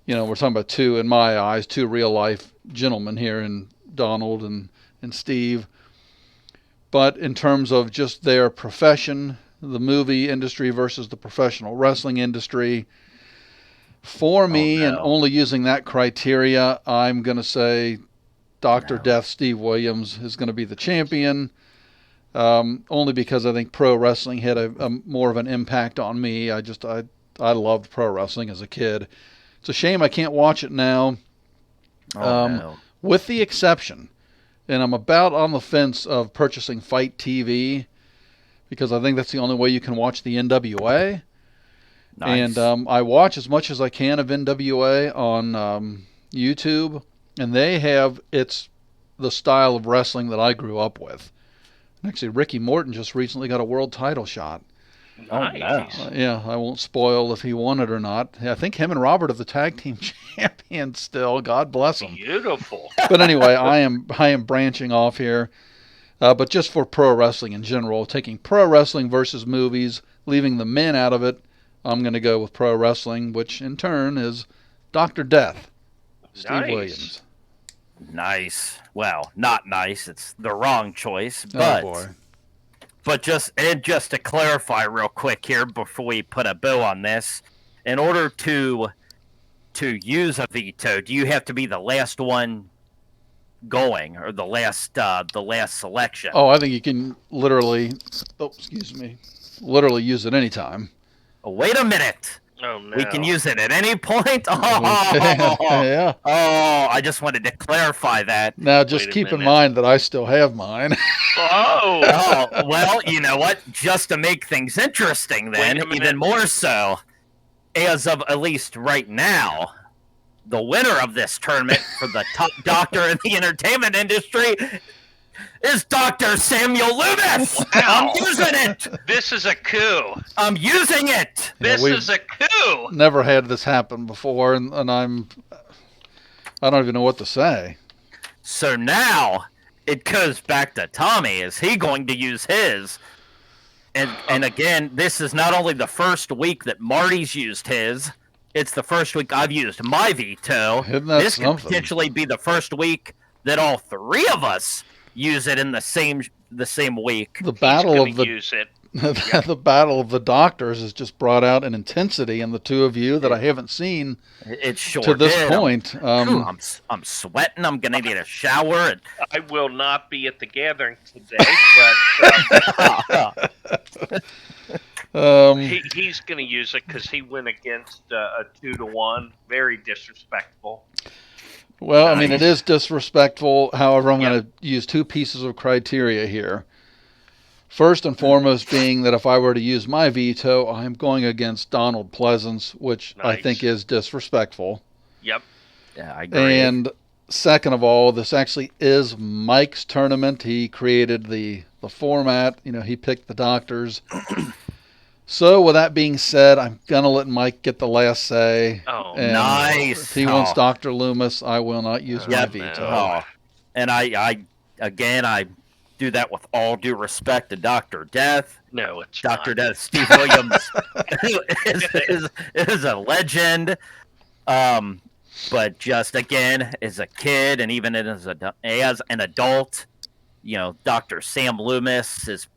B: talking about two, in my eyes, two real life gentlemen here in Donald and Steve. But in terms of just their profession, the movie industry versus the professional wrestling industry, for me, and only using that criteria, I'm going to say Dr. Death Steve Williams is going to be the champion. Only because I think pro wrestling had a more of an impact on me. I loved pro wrestling as a kid. It's a shame I can't watch it now. With the exception, and I'm about on the fence of purchasing Fight TV, because I think that's the only way you can watch the NWA.
A: Nice.
B: And I watch as much as I can of NWA on YouTube, and they have the style of wrestling that I grew up with. Actually, Ricky Morton just recently got a world title shot.
C: Nice.
B: Yeah, I won't spoil if he won it or not. I think him and Robert are the tag team champions still. God bless them.
C: Beautiful.
B: But anyway, I am branching off here. But just for pro wrestling in general, taking pro wrestling versus movies, leaving the men out of it, I'm going to go with pro wrestling, which in turn is Dr. Death, Steve Williams.
A: Nice. Well, not nice. It's the wrong choice. But,
B: oh boy.
A: But just to clarify real quick here before we put a bow on this, in order to use a veto, do you have to be the last one going or the last selection?
B: Oh, I think you can literally use it anytime.
A: Oh, wait a minute.
C: Oh, no.
A: We can use it at any point.
B: Yeah.
A: Oh, I just wanted to clarify that.
B: Now, just keep in mind that I still have mine.
C: Oh,
A: well, you know what? Just to make things interesting, then, even more so, as of at least right now, the winner of this tournament for the top doctor in the entertainment industry is Dr. Samuel Loomis.
C: Wow.
A: I'm using it.
C: This is a coup.
A: I'm using it.
C: This is a coup.
B: Never had this happen before, and I'm I don't even know what to say.
A: So now it goes back to Tommy. Is he going to use his? And again, this is not only the first week that Marty's used his, it's the first week I've used my veto.
B: Isn't that
A: This could
B: something?
A: potentially be the first week that all three of us use it in the same week.
B: The battle
C: He's
B: of
C: gonna
B: the
C: use it.
B: the battle of the doctors has just brought out an intensity in the two of you that I haven't seen
A: It sure
B: to this
A: did.
B: point.
A: I'm sweating. I'm gonna need a shower.
C: I will not be at the gathering today, but he's going to use it because he went against a 2-1. Very disrespectful.
B: Well, I mean, it is disrespectful. However, I'm
C: Yep.
B: going to use two pieces of criteria here. First and foremost being that if I were to use my veto, I'm going against Donald Pleasance, which I
C: Nice.
B: think is disrespectful.
C: Yep.
A: Yeah, I agree.
B: And second of all, this actually is Mike's tournament. He created the format. You know, he picked the doctors. So with that being said, I'm going to let Mike get the last say.
C: Oh,
B: And
A: nice.
B: If he wants
A: Oh.
B: Dr. Loomis, I will not use my
C: Yep.
B: veto.
A: Oh, and I do that with all due respect to Dr. Death.
C: no, it's
A: Dr.
C: not.
A: Death, Steve Williams is a legend. But just again, as a kid and even as an adult, you know, Dr. Sam Loomis has,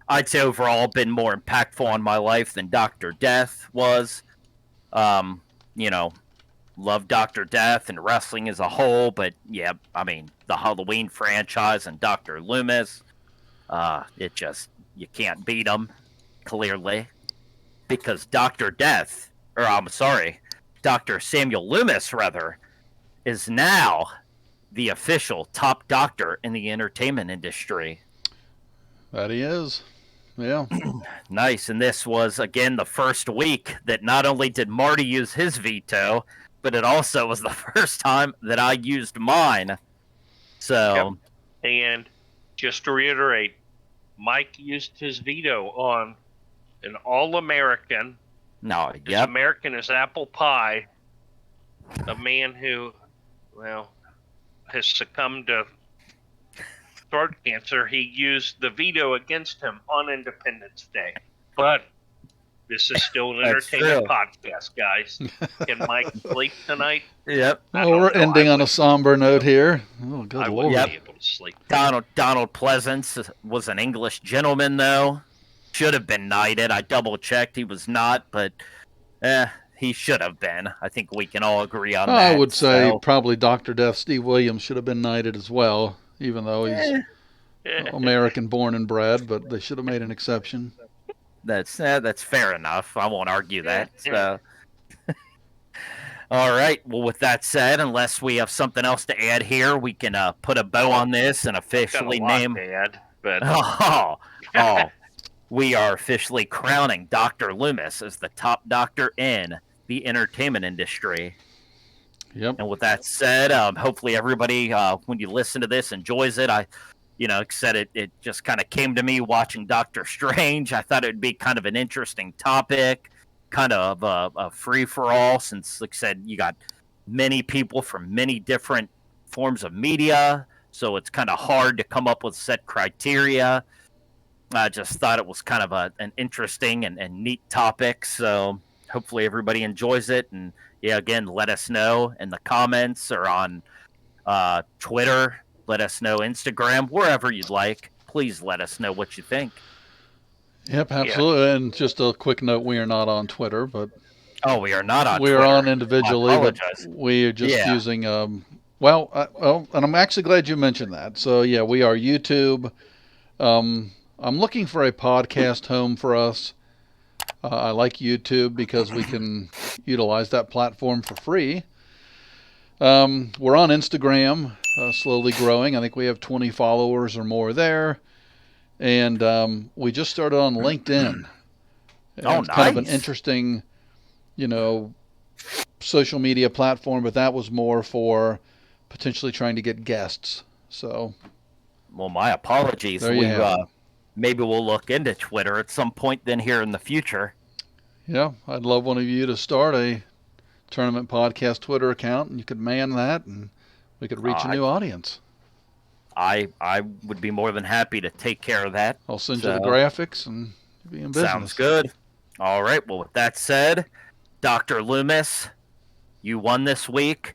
A: I'd say overall, been more impactful on my life than Dr. Death was. You know, love Dr. Death and wrestling as a whole, but yeah, I mean, the Halloween franchise and Dr. Loomis, it just, you can't beat them, clearly. Because Dr. Samuel Loomis, rather, is now the official top doctor in the entertainment industry.
B: That he is. Yeah.
A: Nice. And this was, again, the first week that not only did Marty use his veto, but it also was the first time that I used mine. So,
C: And just to reiterate, Mike used his veto on an All-American,
A: no,
C: as
A: yep.
C: American as apple pie, a man who, well, has succumbed to throat cancer. He used the veto against him on Independence Day. But this is still an
A: That's
C: entertainment
A: true.
C: podcast, guys. Can Mike sleep tonight?
A: Yep.
C: I
B: Well,
C: don't
B: we're
C: know.
B: ending
C: I
B: on a
C: would-
B: somber note here. Oh, good
C: I
B: lord.
C: wouldn't
A: Yep.
C: be able to sleep.
A: Donald Pleasance was an English gentleman, though. Should have been knighted. I double checked. He was not, but he should have been. I think we can all agree on that.
B: I would say
A: So,
B: probably Dr. Death Steve Williams should have been knighted as well, even though he's American born and bred, but they should have made an exception.
A: that's fair enough. I won't argue that. So. All right. Well, with that said, unless we have something else to add here, we can put a bow on this and
C: Got a
A: officially
C: lot
A: name.
C: to add, but
A: We are officially crowning Dr. Loomis as the top doctor in the entertainment industry.
B: Yep.
A: And with that said, hopefully everybody, when you listen to this, enjoys it. Like I said, it just kind of came to me watching Doctor Strange. I thought it would be kind of an interesting topic, kind of a free-for-all, since, like I said, you got many people from many different forms of media, so it's kind of hard to come up with set criteria. I just thought it was kind of an interesting and neat topic, so hopefully everybody enjoys it. And yeah, again, let us know in the comments or on Twitter. Let us know Instagram, wherever you'd like. Please let us know what you think.
B: Yep, absolutely. And just a quick note, we are not on Twitter, but
A: Oh, we are not on
B: we
A: Twitter.
B: are on individually,
A: I
B: but
A: apologize.
B: we are just
A: Yeah.
B: using, and I'm actually glad you mentioned that. So yeah, we are YouTube. I'm looking for a podcast home for us. I like YouTube because we can utilize that platform for free. We're on Instagram, slowly growing. I think we have 20 followers or more there. And we just started on LinkedIn.
A: Oh,
B: It's kind of an
A: nice.
B: interesting, social media platform, but that was more for potentially trying to get guests. So
A: Well, my apologies.
B: There you have it.
A: Maybe we'll look into Twitter at some point then here in the future.
B: yeah, I'd love one of you to start a Tournament Podcast Twitter account, and you could man that, and we could reach a new audience.
A: I would be more than happy to take care of that.
B: I'll send you the graphics and be in business.
A: Sounds good. All right. Well, with that said, Dr. Loomis, you won this week.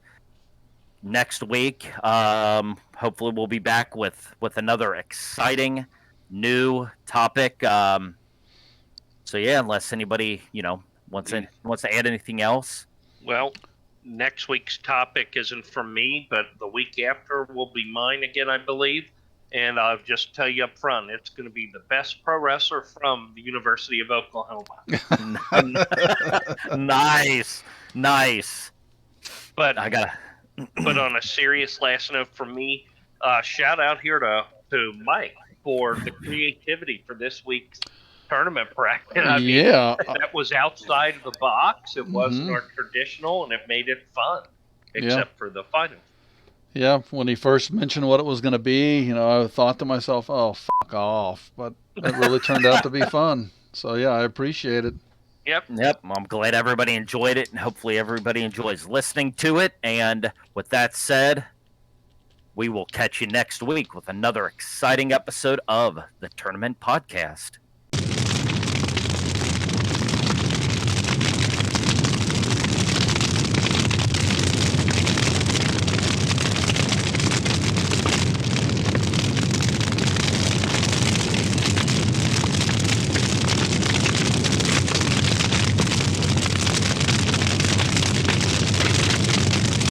A: Next week, hopefully we'll be back with another exciting new topic. So yeah, unless anybody wants to add anything else.
C: Well, next week's topic isn't from me, but the week after will be mine again, I believe. And I'll just tell you up front, it's going to be the best pro wrestler from the University of Oklahoma.
A: Nice.
C: But
A: but
C: on a serious last note from me, shout out here to Mike for the creativity for this week's tournament bracket. I mean, that was outside of the box. It wasn't our traditional, and it made it fun, except for the finals.
B: Yeah, when he first mentioned what it was going to be, I thought to myself, oh, fuck off. But it really turned out to be fun. So, yeah, I appreciate it.
C: Yep.
A: I'm glad everybody enjoyed it, and hopefully everybody enjoys listening to it. And with that said, we will catch you next week with another exciting episode of the Tournament Podcast.